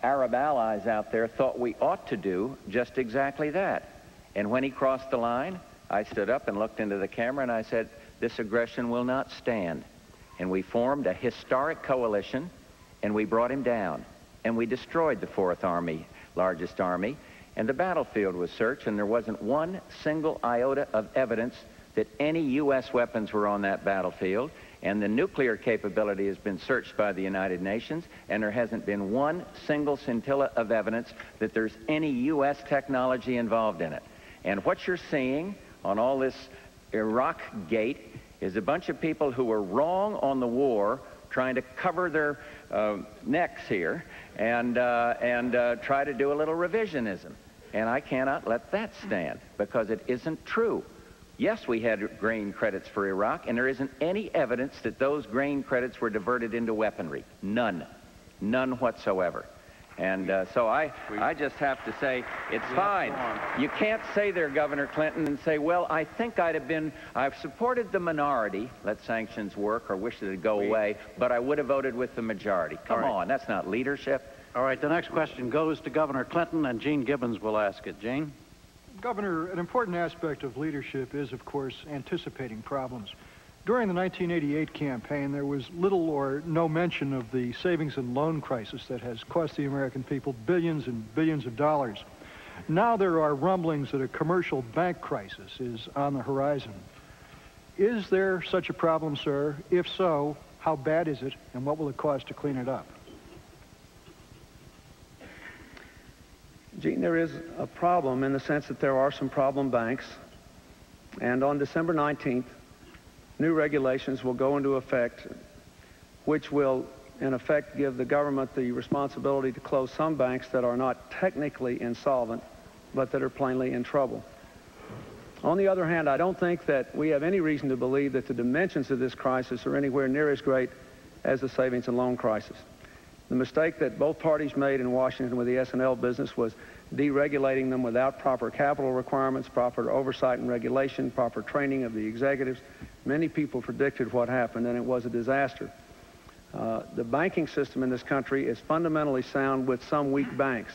Arab allies out there thought we ought to do just exactly that. And when he crossed the line, I stood up and looked into the camera and I said, this aggression will not stand. And we formed a historic coalition and we brought him down. And we destroyed the 4th army, largest army. And the battlefield was searched and there wasn't one single iota of evidence that any U.S. weapons were on that battlefield. And the nuclear capability has been searched by the United Nations, and there hasn't been one single scintilla of evidence that there's any U.S. technology involved in it. And what you're seeing on all this Iraq gate is a bunch of people who were wrong on the war trying to cover their necks here and try to do a little revisionism. And I cannot let that stand because it isn't true. Yes, we had grain credits for Iraq, and there isn't any evidence that those grain credits were diverted into weaponry. None. None whatsoever. And so I just have to say, it's fine. You can't say there, Governor Clinton, and say, well, I think I've supported the minority, let sanctions work, or wish that it'd go away, but I would have voted with the majority. Come on, that's not leadership. All right, the next question goes to Governor Clinton, and Gene Gibbons will ask it. Gene? Governor, an important aspect of leadership is, of course, anticipating problems. During the 1988 campaign, there was little or no mention of the savings and loan crisis that has cost the American people billions and billions of dollars. Now there are rumblings that a commercial bank crisis is on the horizon. Is there such a problem, sir? If so, how bad is it, and what will it cost to clean it up? Gene, there is a problem in the sense that there are some problem banks, and on December 19th, new regulations will go into effect, which will, in effect, give the government the responsibility to close some banks that are not technically insolvent, but that are plainly in trouble. On the other hand, I don't think that we have any reason to believe that the dimensions of this crisis are anywhere near as great as the savings and loan crisis. The mistake that both parties made in Washington with the S&L business was deregulating them without proper capital requirements, proper oversight and regulation, proper training of the executives. Many people predicted what happened, and it was a disaster. The banking system in this country is fundamentally sound with some weak banks.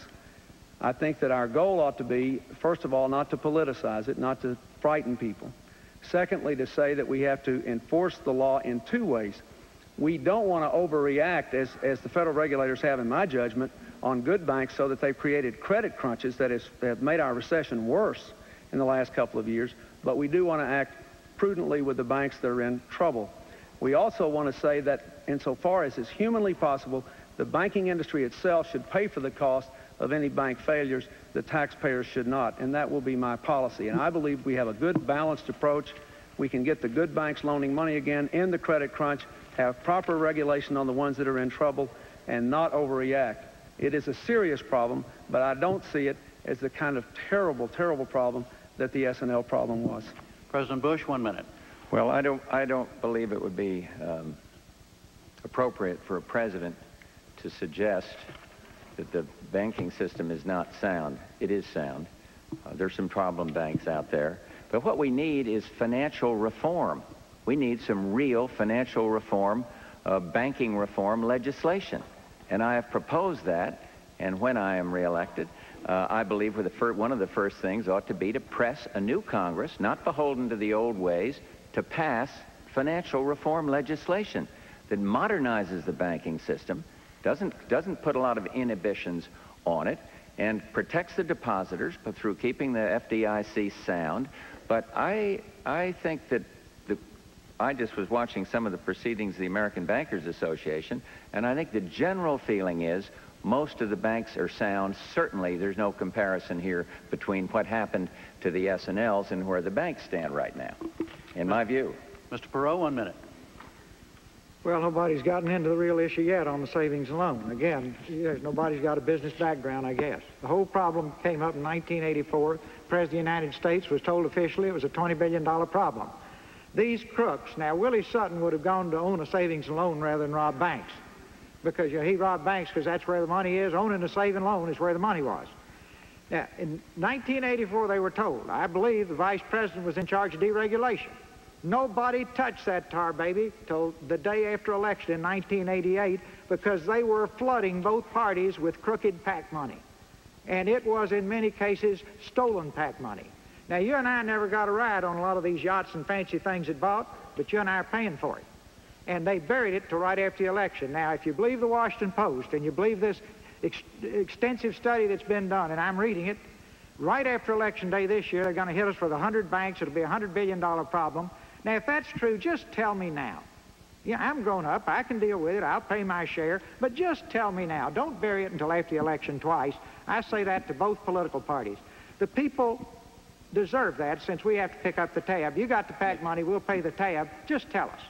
I think that our goal ought to be, first of all, not to politicize it, not to frighten people. Secondly, to say that we have to enforce the law in 2 ways. We don't want to overreact, as the federal regulators have, in my judgment, on good banks so that they've created credit crunches that have made our recession worse in the last couple of years, but we do want to act prudently with the banks that are in trouble. We also want to say that insofar as is humanly possible, the banking industry itself should pay for the cost of any bank failures. The taxpayers should not, and that will be my policy. And I believe we have a good balanced approach. We can get the good banks loaning money again in the credit crunch, have proper regulation on the ones that are in trouble, and not overreact. It is a serious problem, but I don't see it as the kind of terrible, terrible problem that the S&L problem was. President Bush, 1 minute. Well, I don't believe it would be appropriate for a president to suggest that the banking system is not sound. It is sound. There's some problem banks out there. But what we need is financial reform. We need some real financial reform, banking reform legislation. And I have proposed that, and when I am reelected, I believe one of the first things ought to be to press a new Congress, not beholden to the old ways, to pass financial reform legislation that modernizes the banking system, doesn't put a lot of inhibitions on it, and protects the depositors but through keeping the FDIC sound. But I think that I just was watching some of the proceedings of the American Bankers Association, and I think the general feeling is most of the banks are sound. Certainly there's no comparison here between what happened to the S&Ls and where the banks stand right now, in my view. Mr. Perot, 1 minute. Well, nobody's gotten into the real issue yet on the savings and loan. Again, nobody's got a business background, I guess. The whole problem came up in 1984. The President of the United States was told officially it was a $20 billion problem. These crooks, now Willie Sutton would have gone to own a savings and loan rather than rob banks, because he robbed banks because that's where the money is. Owning a saving loan is where the money was. Now, in 1984, they were told, I believe the vice president was in charge of deregulation. Nobody touched that tar baby till the day after election in 1988, because they were flooding both parties with crooked PAC money. And it was, in many cases, stolen PAC money. Now, you and I never got a ride on a lot of these yachts and fancy things it bought, but you and I are paying for it. And they buried it till right after the election. Now, if you believe the Washington Post and you believe this extensive study that's been done, and I'm reading it, right after Election Day this year, they're going to hit us with 100 banks. It'll be a $100 billion problem. Now, if that's true, just tell me now. Yeah, I'm grown up. I can deal with it. I'll pay my share. But just tell me now. Don't bury it until after the election twice. I say that to both political parties. The people deserve that, since we have to pick up the tab. You got the PAC money. We'll pay the tab. Just tell us.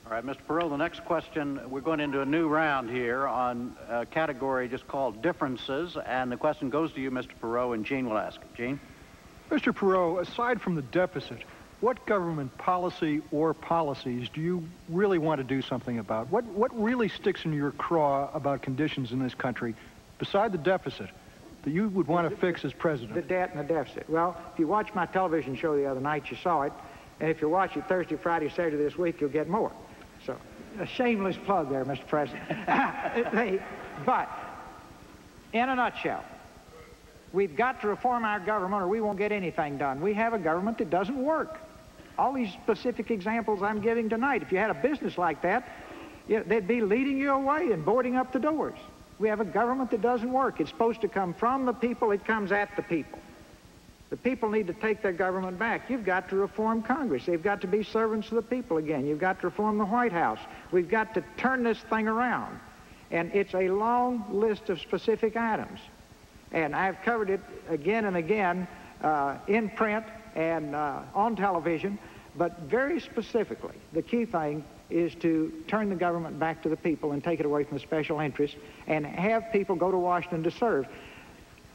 All right, Mr. Perot, the next question, we're going into a new round here on a category just called differences, and the question goes to you, Mr. Perot, and Gene will ask it. Gene? Mr. Perot, aside from the deficit, what government policy or policies do you really want to do something about? What really sticks in your craw about conditions in this country, beside the deficit, that you would want to fix as president? The debt and the deficit. Well, if you watched my television show the other night, you saw it. And if you watch it Thursday, Friday, Saturday this week, you'll get more. So, a shameless plug there, Mr. President. But, in a nutshell, we've got to reform our government or we won't get anything done. We have a government that doesn't work. All these specific examples I'm giving tonight, if you had a business like that, they'd be leading you away and boarding up the doors. We have a government that doesn't work. It's supposed to come from the people. It comes at the people. The people need to take their government back. You've got to reform Congress. They've got to be servants of the people again. You've got to reform the White House. We've got to turn this thing around. And it's a long list of specific items. And I've covered it again and again in print and on television. But very specifically, the key thing is to turn the government back to the people and take it away from the special interests and have people go to Washington to serve.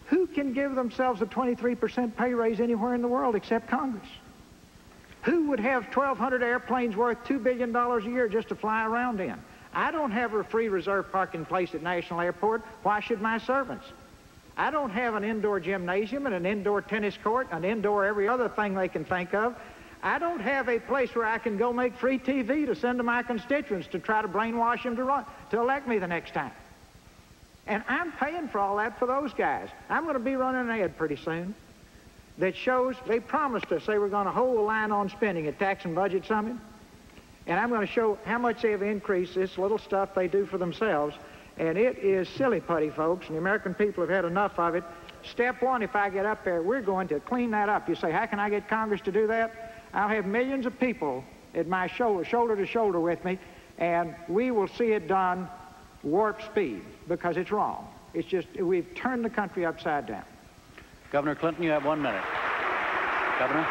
Who can give themselves a 23% pay raise anywhere in the world except Congress? Who would have 1,200 airplanes worth $2 billion a year just to fly around in? I don't have a free reserve parking place at National Airport. Why should my servants? I don't have an indoor gymnasium and an indoor tennis court, an indoor every other thing they can think of. I don't have a place where I can go make free TV to send to my constituents to try to brainwash them to elect me the next time. And I'm paying for all that for those guys. I'm going to be running an ad pretty soon that shows they promised us they were going to hold the line on spending at Tax and Budget Summit. And I'm going to show how much they have increased this little stuff they do for themselves. And it is silly putty, folks, and the American people have had enough of it. Step one, if I get up there, we're going to clean that up. You say, how can I get Congress to do that? I'll have millions of people at my shoulder to shoulder with me, and we will see it done warp speed, because it's wrong. It's just, we've turned the country upside down. Governor Clinton, you have 1 minute. Governor?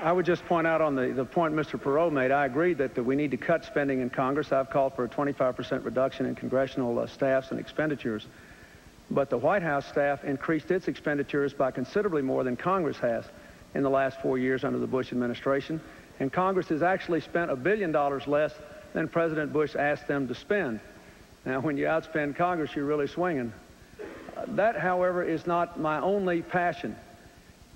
I would just point out on the point Mr. Perot made, I agree that we need to cut spending in Congress. I've called for a 25% reduction in congressional staffs and expenditures. But the White House staff increased its expenditures by considerably more than Congress has in the last 4 years under the Bush administration. And Congress has actually spent $1 billion less than President Bush asked them to spend. Now, when you outspend Congress, you're really swinging. That, however, is not my only passion.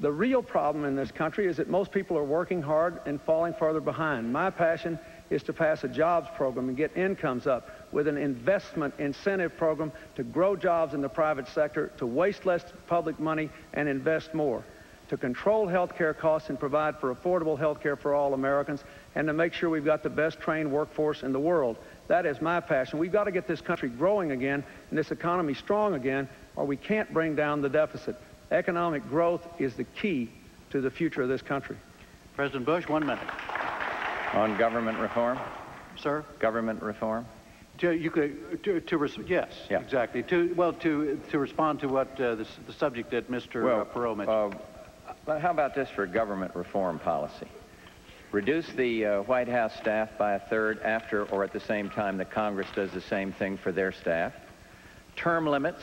The real problem in this country is that most people are working hard and falling further behind. My passion is to pass a jobs program and get incomes up with an investment incentive program to grow jobs in the private sector, to waste less public money and invest more, to control health care costs and provide for affordable health care for all Americans, and to make sure we've got the best trained workforce in the world. That is my passion. We've got to get this country growing again and this economy strong again, or we can't bring down the deficit. Economic growth is the key to the future of this country. President Bush, 1 minute. On government reform? Sir? Government reform? Yes, yeah. Exactly. To respond to what the subject that Mr. Perot mentioned. How about this for government reform policy? Reduce the White House staff by a third after or at the same time that Congress does the same thing for their staff. Term limits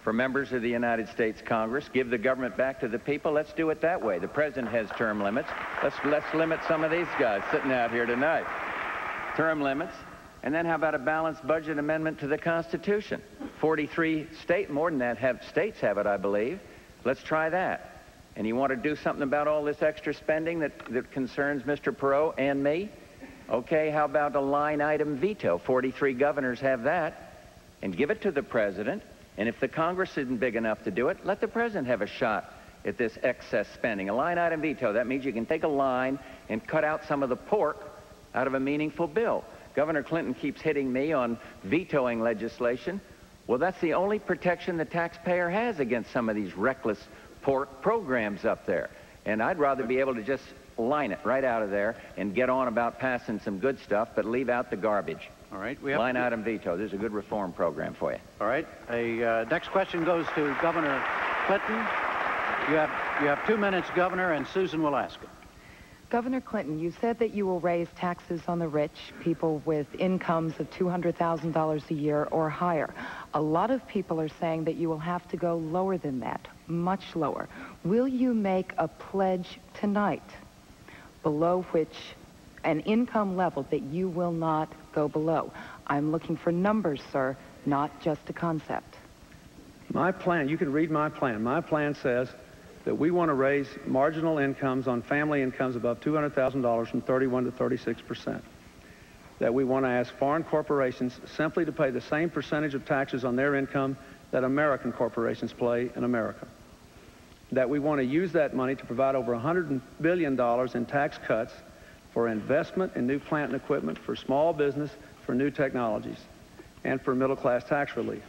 for members of the United States Congress. Give the government back to the people. Let's do it that way. The president has term limits. Let's limit some of these guys sitting out here tonight. Term limits. And then how about a balanced budget amendment to the Constitution? 43 more than that states have it, I believe. Let's try that. And you want to do something about all this extra spending that concerns Mr. Perot and me? Okay, how about a line item veto? 43 governors have that. And give it to the president. And if the Congress isn't big enough to do it, let the president have a shot at this excess spending. A line item veto, that means you can take a line and cut out some of the pork out of a meaningful bill. Governor Clinton keeps hitting me on vetoing legislation. Well, that's the only protection the taxpayer has against some of these reckless pork programs up there. And I'd rather be able to just line it right out of there and get on about passing some good stuff, but leave out the garbage. All right. Line item veto. There's a good reform program for you. All right. Next question goes to Governor Clinton. You have 2 minutes, Governor, and Susan will ask it. Governor Clinton, you said that you will raise taxes on the rich, people with incomes of $200,000 a year or higher. A lot of people are saying that you will have to go lower than that, much lower. Will you make a pledge tonight below which an income level that you will not go below? I'm looking for numbers, sir, not just a concept. My plan, you can read my plan. My plan says that we want to raise marginal incomes on family incomes above $200,000 from 31 to 36%. That we want to ask foreign corporations simply to pay the same percentage of taxes on their income that American corporations pay in America. That we want to use that money to provide over $100 billion in tax cuts for investment in new plant and equipment, for small business, for new technologies, and for middle-class tax relief.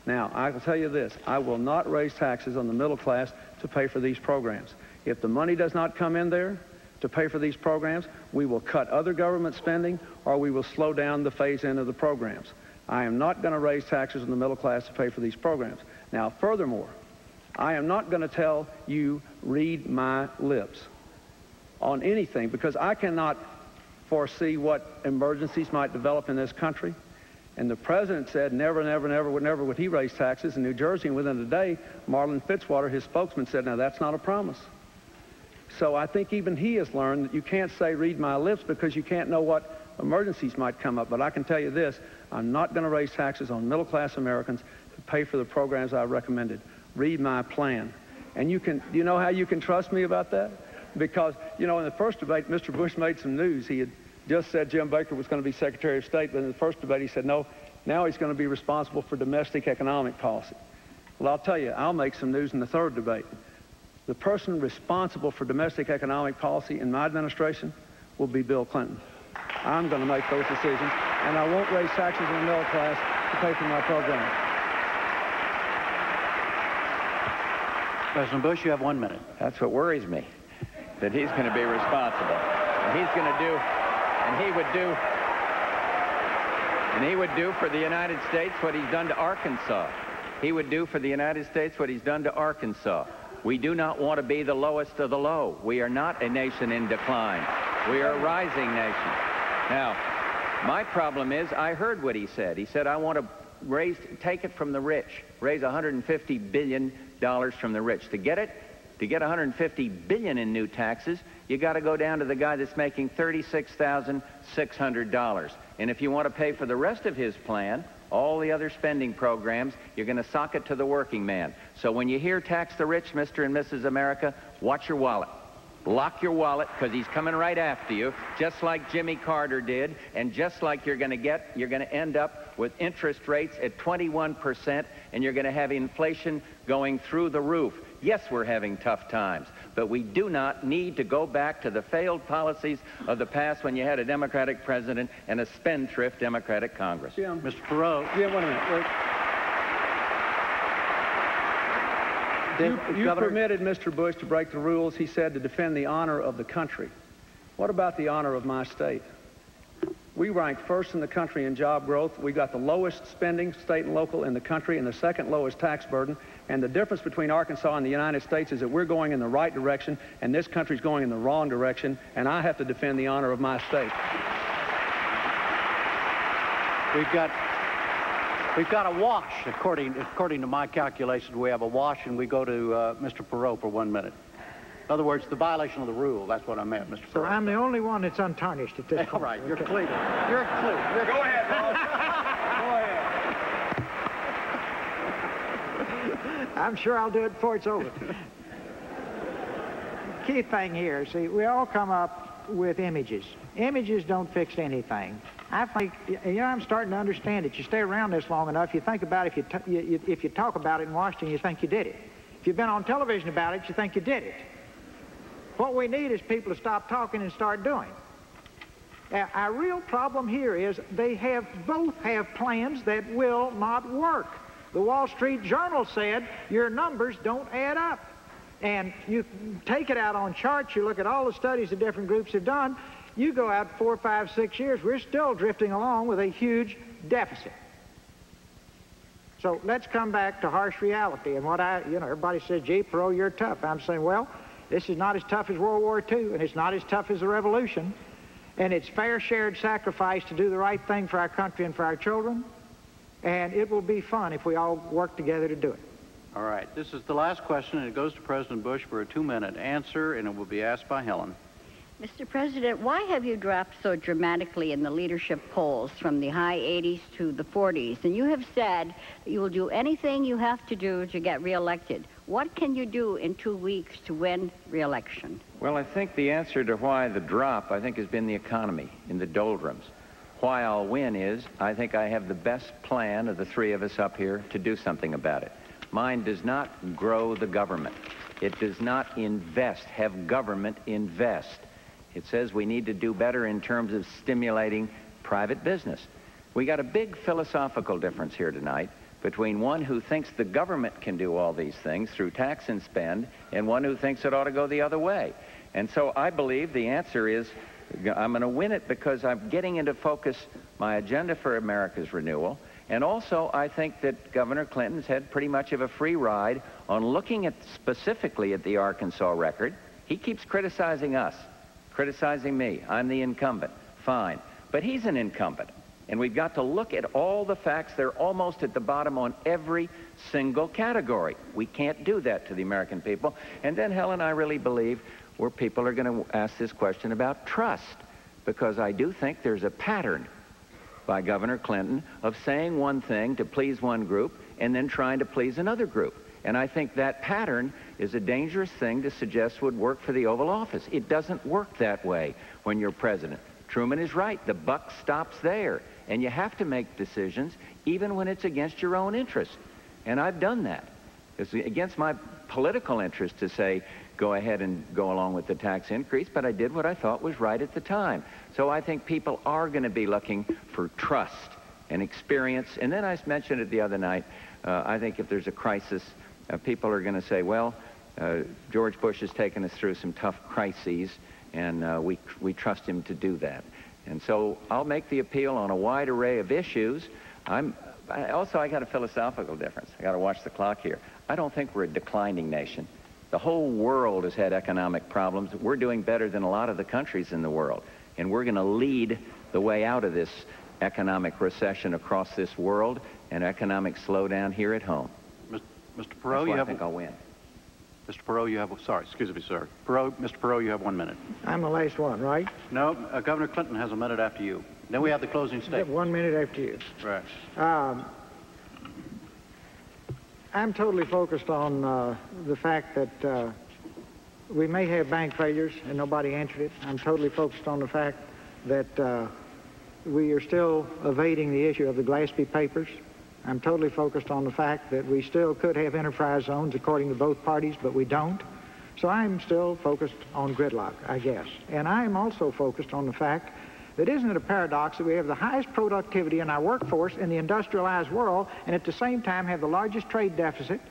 Now, I will tell you this, I will not raise taxes on the middle class to pay for these programs. If the money does not come in there to pay for these programs, we will cut other government spending or we will slow down the phase-in of the programs. I am not going to raise taxes on the middle class to pay for these programs. Now, furthermore, I am not going to tell you, read my lips on anything, because I cannot foresee what emergencies might develop in this country. And the president said never, never, never, never would he raise taxes in New Jersey. And within a day, Marlin Fitzwater, his spokesman, said, now that's not a promise. So I think even he has learned that you can't say read my lips because you can't know what emergencies might come up. But I can tell you this, I'm not going to raise taxes on middle-class Americans to pay for the programs I recommended. Read my plan. And you know how you can trust me about that? Because, you know, in the first debate, Mr. Bush made some news. He had just said Jim Baker was going to be Secretary of State, but in the first debate he said no, now he's going to be responsible for domestic economic policy. Well, I'll tell you, I'll make some news in the third debate. The person responsible for domestic economic policy in my administration will be Bill Clinton. I'm going to make those decisions. and I won't raise taxes on the middle class to pay for my program. President Bush, you have 1 minute. That's what worries me, that he's going to be responsible. And he's going to do, and he would do for the United States what he's done to Arkansas. He would do for the United States what he's done to Arkansas. We do not want to be the lowest of the low. We are not a nation in decline. We are a rising nation. Now, my problem is, I heard what he said. He said, I want to take it from the rich, raise $150 billion from the rich. To get $150 billion in new taxes, you got to go down to the guy that's making $36,600. And if you want to pay for the rest of his plan, all the other spending programs, you're going to sock it to the working man. So when you hear tax the rich, Mr. and Mrs. America, watch your wallet. Lock your wallet, because he's coming right after you, just like Jimmy Carter did, and just like you're going to end up with interest rates at 21%, and you're going to have inflation going through the roof. Yes, we're having tough times, but we do not need to go back to the failed policies of the past when you had a Democratic president and a spendthrift Democratic Congress. Jim. Mr. Perot. Jim, wait a minute. Wait. You permitted Mr. Bush to break the rules, he said, to defend the honor of the country. What about the honor of my state? We ranked first in the country in job growth. We got the lowest spending, state and local, in the country, and the second lowest tax burden. And the difference between Arkansas and the United States is that we're going in the right direction, and this country's going in the wrong direction, and I have to defend the honor of my state. We've got a wash, according to my calculations. We have a wash, and we go to Mr. Perot for 1 minute. In other words, the violation of the rule. That's what I meant, Mr. Perot. So I'm the only one that's untarnished at this point. All right, you're clear. You're clear. Go ahead, Bob. Go ahead. I'm sure I'll do it before it's over. Key thing here, see, we all come up with images. Images don't fix anything. I think, I'm starting to understand it. You stay around this long enough, you think about it, if you talk about it in Washington, you think you did it. If you've been on television about it, you think you did it. What we need is people to stop talking and start doing. Now, our real problem here is they both have plans that will not work. The Wall Street Journal said your numbers don't add up. And you take it out on charts, you look at all the studies the different groups have done, you go out 4, 5, 6 years, we're still drifting along with a huge deficit. So let's come back to harsh reality. And what everybody says, gee, Perot, you're tough. I'm saying, well, this is not as tough as World War II, and it's not as tough as the Revolution. And it's fair shared sacrifice to do the right thing for our country and for our children. And it will be fun if we all work together to do it. All right. This is the last question, and it goes to President Bush for a 2-minute answer, and it will be asked by Helen. Mr. President, why have you dropped so dramatically in the leadership polls from the high 80s to the 40s? And you have said that you will do anything you have to do to get reelected. What can you do in 2 weeks to win reelection? Well, I think the answer to why the drop, I think, has been the economy in the doldrums. Why I'll win is I think I have the best plan of the three of us up here to do something about it. Mine does not grow the government. It does not have government invest. It says we need to do better in terms of stimulating private business. We got a big philosophical difference here tonight between one who thinks the government can do all these things through tax and spend and one who thinks it ought to go the other way. And so I believe the answer is I'm going to win it because I'm getting into focus my agenda for America's renewal. And also, I think that Governor Clinton's had pretty much of a free ride on looking at specifically at the Arkansas record. He keeps criticizing us, criticizing me. I'm the incumbent. Fine. But he's an incumbent. And we've got to look at all the facts. They're almost at the bottom on every single category. We can't do that to the American people. And then, Helen, I really believe where people are going to ask this question about trust, because I do think there's a pattern by Governor Clinton of saying one thing to please one group and then trying to please another group. And I think that pattern is a dangerous thing to suggest would work for the Oval Office. It doesn't work that way when you're president. Truman is right. The buck stops there. And you have to make decisions even when it's against your own interests. And I've done that. It's against my political interest to say, go ahead and go along with the tax increase, but I did what I thought was right at the time. So I think people are going to be looking for trust and experience. And then I mentioned it the other night, I think if there's a crisis, people are going to say, well, George Bush has taken us through some tough crises, and we trust him to do that. And so I'll make the appeal on a wide array of issues. I got a philosophical difference. I got to watch the clock here. I don't think we're a declining nation. The whole world has had economic problems. We're doing better than a lot of the countries in the world, and we're going to lead the way out of this economic recession across this world and economic slowdown here at home. Mr. Perot, I think I'll win. Mr. Perot, you have, sorry, excuse me, sir. Mr. Perot, you have 1 minute. I'm the last one, right? No, Governor Clinton has a minute after you. Then we have the closing I have statement. 1 minute after you. Right. I'm totally focused on the fact that we may have bank failures, and nobody answered it. I'm totally focused on the fact that we are still evading the issue of the Glaspie papers. I'm totally focused on the fact that we still could have enterprise zones according to both parties, but we don't. So I'm still focused on gridlock, I guess. And I'm also focused on the fact that isn't it a paradox that we have the highest productivity in our workforce in the industrialized world, and at the same time have the largest trade deficit,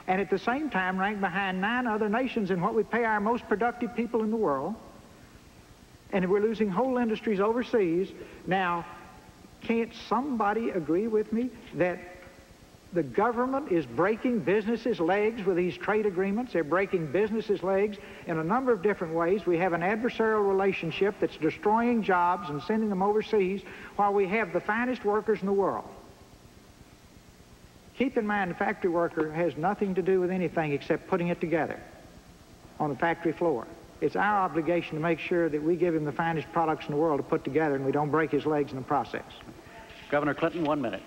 and at the same time rank behind 9 other nations in what we pay our most productive people in the world, and we're losing whole industries overseas. Now, can't somebody agree with me that the government is breaking businesses' legs with these trade agreements? They're breaking businesses' legs in a number of different ways. We have an adversarial relationship that's destroying jobs and sending them overseas while we have the finest workers in the world. Keep in mind, the factory worker has nothing to do with anything except putting it together on the factory floor. It's our obligation to make sure that we give him the finest products in the world to put together, and we don't break his legs in the process. Governor Clinton, 1 minute.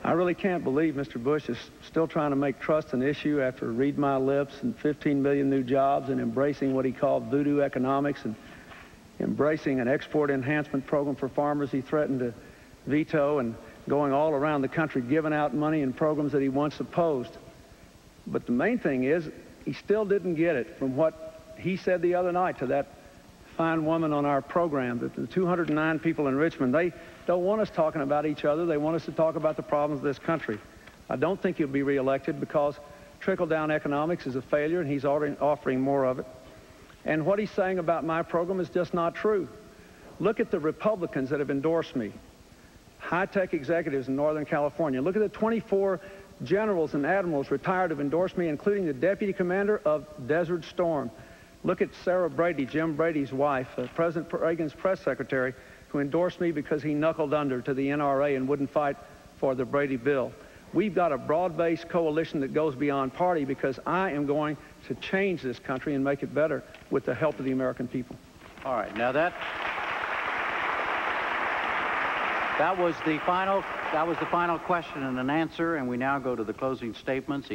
I really can't believe Mr. Bush is still trying to make trust an issue after read my lips and 15 million new jobs and embracing what he called voodoo economics and embracing an export enhancement program for farmers he threatened to veto, and going all around the country giving out money in programs that he once opposed. But the main thing is, he still didn't get it from what he said the other night to that fine woman on our program, that the 209 people in Richmond, they don't want us talking about each other. They want us to talk about the problems of this country. I don't think he'll be reelected because trickle-down economics is a failure, and he's offering more of it. And what he's saying about my program is just not true. Look at the Republicans that have endorsed me, high-tech executives in Northern California. Look at the 24 generals and admirals retired have endorsed me, including the deputy commander of Desert Storm. Look at Sarah Brady, Jim Brady's wife, President Reagan's press secretary, who endorsed me because he knuckled under to the NRA and wouldn't fight for the Brady bill. We've got a broad-based coalition that goes beyond party because I am going to change this country and make it better with the help of the American people. All right, now that was the final question and an answer, and we now go to the closing statements.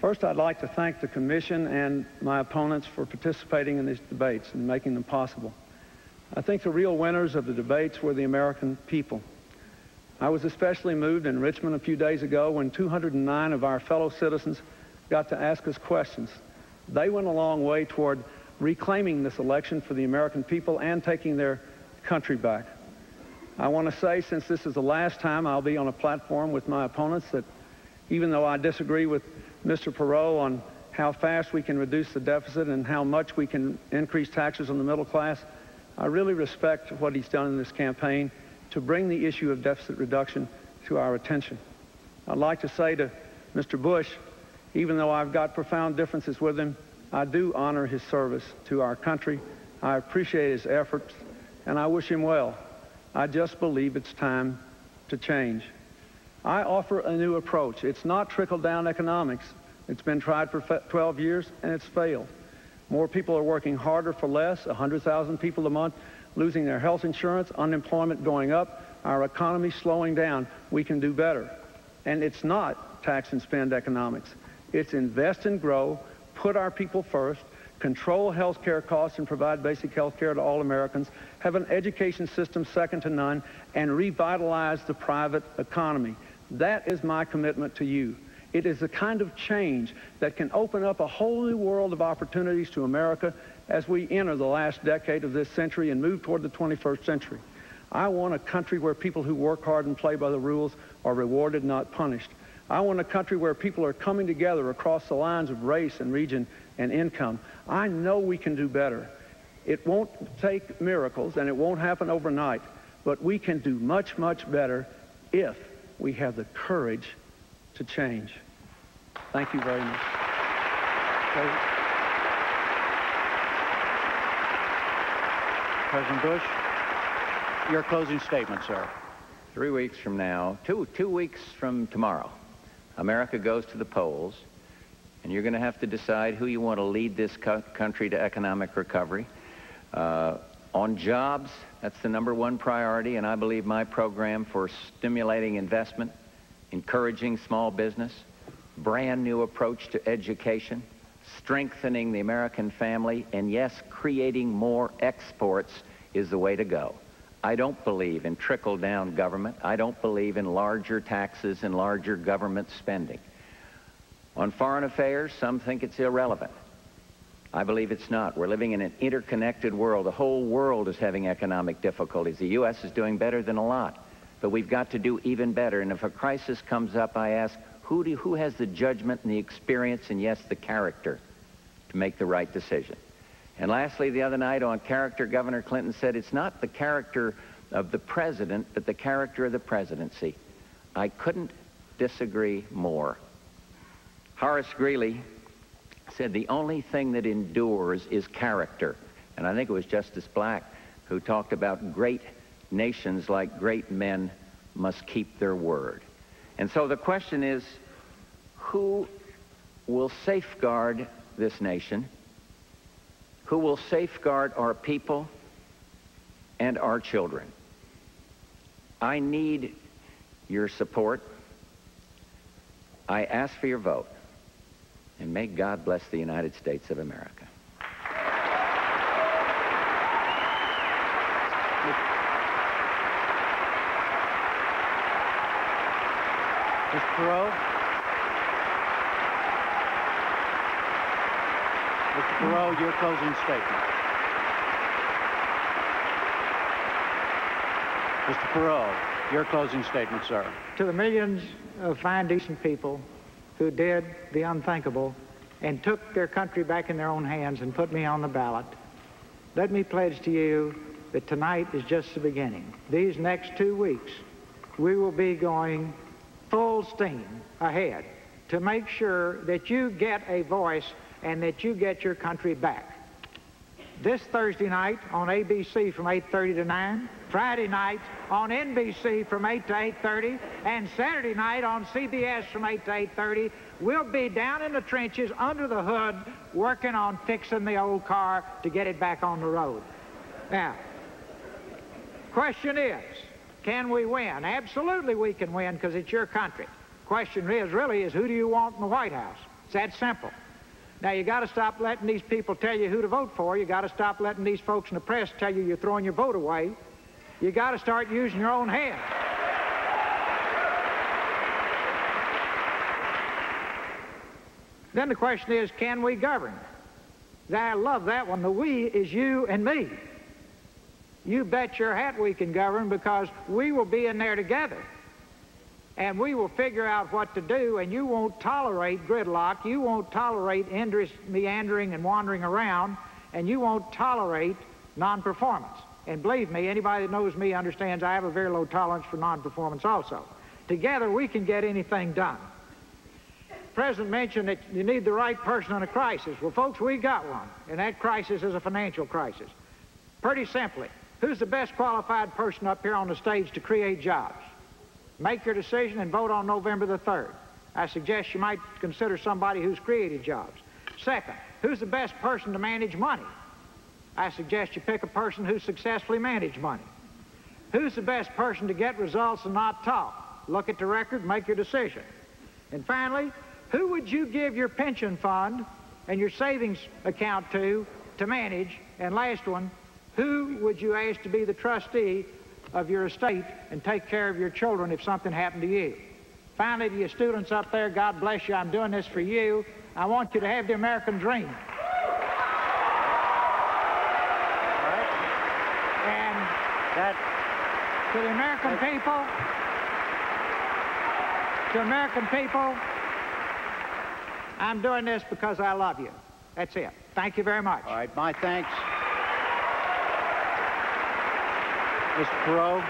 First, I'd like to thank the Commission and my opponents for participating in these debates and making them possible. I think the real winners of the debates were the American people. I was especially moved in Richmond a few days ago when 209 of our fellow citizens got to ask us questions. They went a long way toward reclaiming this election for the American people and taking their country back. I want to say, since this is the last time I'll be on a platform with my opponents, that even though I disagree with Mr. Perot on how fast we can reduce the deficit and how much we can increase taxes on the middle class, I really respect what he's done in this campaign to bring the issue of deficit reduction to our attention. I'd like to say to Mr. Bush, even though I've got profound differences with him, I do honor his service to our country. I appreciate his efforts, and I wish him well. I just believe it's time to change. I offer a new approach. It's not trickle-down economics. It's been tried for 12 years, and it's failed. More people are working harder for less, 100,000 people a month losing their health insurance, unemployment going up, our economy slowing down. We can do better. And it's not tax and spend economics. It's invest and grow, put our people first, control health care costs and provide basic health care to all Americans, have an education system second to none, and revitalize the private economy. That is my commitment to you. It is the kind of change that can open up a whole new world of opportunities to America as we enter the last decade of this century and move toward the 21st century. I want a country where people who work hard and play by the rules are rewarded, not punished. I want a country where people are coming together across the lines of race and region and income. I know we can do better. It won't take miracles, and it won't happen overnight, but we can do much, much better if we have the courage to change. Thank you very much. President Bush, your closing statement, sir. 3 weeks from now, two weeks from tomorrow, America goes to the polls, and you're going to have to decide who you want to lead this country to economic recovery. On jobs, that's the #1 priority, and I believe my program for stimulating investment, encouraging small business, brand new approach to education, strengthening the American family, and yes, creating more exports is the way to go. I don't believe in trickle-down government. I don't believe in larger taxes and larger government spending. On foreign affairs, some think it's irrelevant. I believe it's not. We're living in an interconnected world. The whole world is having economic difficulties. The U.S. is doing better than a lot, but we've got to do even better. And if a crisis comes up, I ask, who has the judgment and the experience and, yes, the character to make the right decision? And lastly, the other night on character, Governor Clinton said it's not the character of the president, but the character of the presidency. I couldn't disagree more. Horace Greeley said the only thing that endures is character. And I think it was Justice Black who talked about great nations, like great men, must keep their word. And so the question is, who will safeguard this nation? Who will safeguard our people and our children? I need your support. I ask for your vote. And may God bless the United States of America. Mr. Perot? Mr. Perot, your closing statement. Mr. Perot, your closing statement, sir. To the millions of fine, decent people who did the unthinkable and took their country back in their own hands and put me on the ballot, let me pledge to you that tonight is just the beginning. These next 2 weeks, we will be going full steam ahead to make sure that you get a voice and that you get your country back. This Thursday night on ABC from 8:30 to 9, Friday night on NBC from 8 to 8:30, and Saturday night on CBS from 8 to 8:30, we'll be down in the trenches under the hood working on fixing the old car to get it back on the road. Now, question is, can we win? Absolutely we can win because it's your country. Question is really is who do you want in the White House? It's that simple. Now, you got to stop letting these people tell you who to vote for. You got to stop letting these folks in the press tell you you're throwing your vote away. You got to start using your own head. Then the question is, can we govern? I love that one. The we is you and me. You bet your hat we can govern because we will be in there together. And we will figure out what to do, and you won't tolerate gridlock. You won't tolerate endless meandering and wandering around, and you won't tolerate non-performance. And believe me, anybody that knows me understands I have a very low tolerance for non-performance also. Together, we can get anything done. The President mentioned that you need the right person in a crisis. Well, folks, we got one, and that crisis is a financial crisis. Pretty simply, who's the best qualified person up here on the stage to create jobs? Make your decision and vote on November the 3rd. I suggest you might consider somebody who's created jobs. Second, who's the best person to manage money? I suggest you pick a person who's successfully managed money. Who's the best person to get results and not talk? Look at the record, make your decision. And finally, who would you give your pension fund and your savings account to manage? And last one, who would you ask to be the trustee of your estate and take care of your children if something happened to you? Finally, to your students up there, God bless you. I'm doing this for you. I want you to have the American dream. And to the American people, I'm doing this because I love you. That's it. Thank you very much. All right, my thanks. Mr. Perot.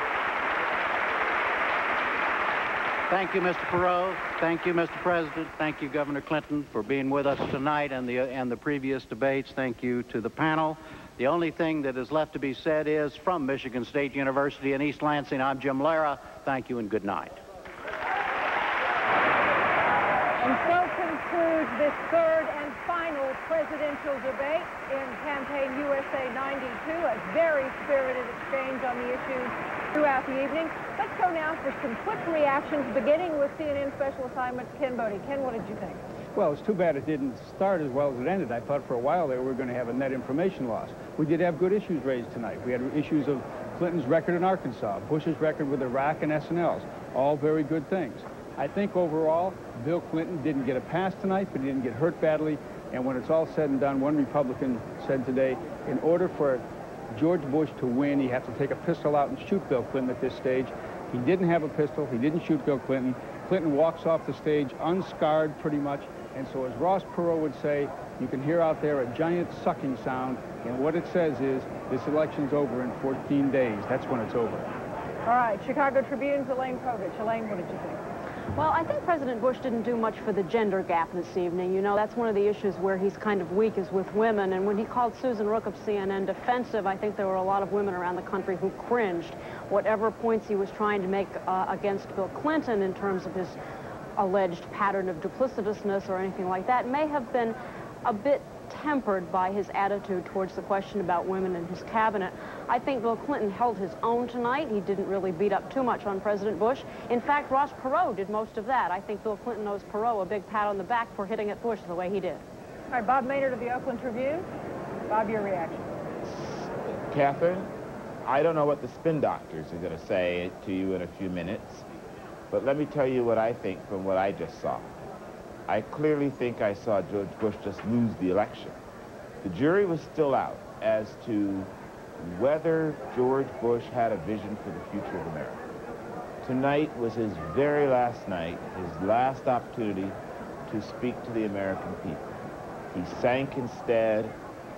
Thank you, Mr. Perot. Thank you, Mr. President. Thank you, Governor Clinton, for being with us tonight and the previous debates. Thank you to the panel. The only thing that is left to be said is, from Michigan State University in East Lansing, I'm Jim Lara. Thank you and good night. And so concludes this third and final presidential debate in Campaign USA 92, a very spirited exchange on the issues throughout the evening. Let's go now for some quick reactions, beginning with CNN Special Assignment Ken Bodie. Ken, what did you think? Well, it's too bad it didn't start as well as it ended. I thought for a while there we were going to have a net information loss. We did have good issues raised tonight. We had issues of Clinton's record in Arkansas, Bush's record with Iraq and SNL's, all very good things. I think overall, Bill Clinton didn't get a pass tonight, but he didn't get hurt badly. And when it's all said and done, one Republican said today, in order for George Bush to win, he had to take a pistol out and shoot Bill Clinton at this stage. He didn't have a pistol. He didn't shoot Bill Clinton. Clinton walks off the stage unscarred pretty much. And so as Ross Perot would say, you can hear out there a giant sucking sound. And what it says is, this election's over in 14 days. That's when it's over. All right, Chicago Tribune's Elaine Kovich. Elaine, what did you think? Well, I think President Bush didn't do much for the gender gap this evening. You know, that's one of the issues where he's kind of weak, is with women. And when he called Susan Rook of CNN defensive, I think there were a lot of women around the country who cringed. Whatever points he was trying to make against Bill Clinton in terms of his alleged pattern of duplicitousness or anything like that may have been a bit tempered by his attitude towards the question about women in his cabinet. I think Bill Clinton held his own tonight. He didn't really beat up too much on President Bush. In fact, Ross Perot did most of that. I think Bill Clinton owes Perot a big pat on the back for hitting at Bush the way he did. All right, Bob Maynard of the Oakland Tribune. Bob, your reaction. Catherine, I don't know what the spin doctors are going to say to you in a few minutes, but let me tell you what I think from what I just saw. I clearly think I saw George Bush just lose the election. The jury was still out as to whether George Bush had a vision for the future of America. Tonight was his very last night, his last opportunity to speak to the American people. He sank instead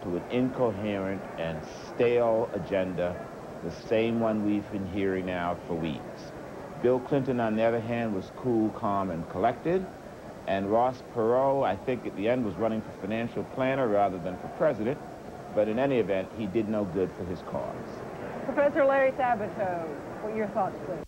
to an incoherent and stale agenda, the same one we've been hearing now for weeks. Bill Clinton, on the other hand, was cool, calm, and collected. And Ross Perot, I think at the end, was running for financial planner rather than for president. But in any event, he did no good for his cause. Professor Larry Sabato, what are your thoughts, please?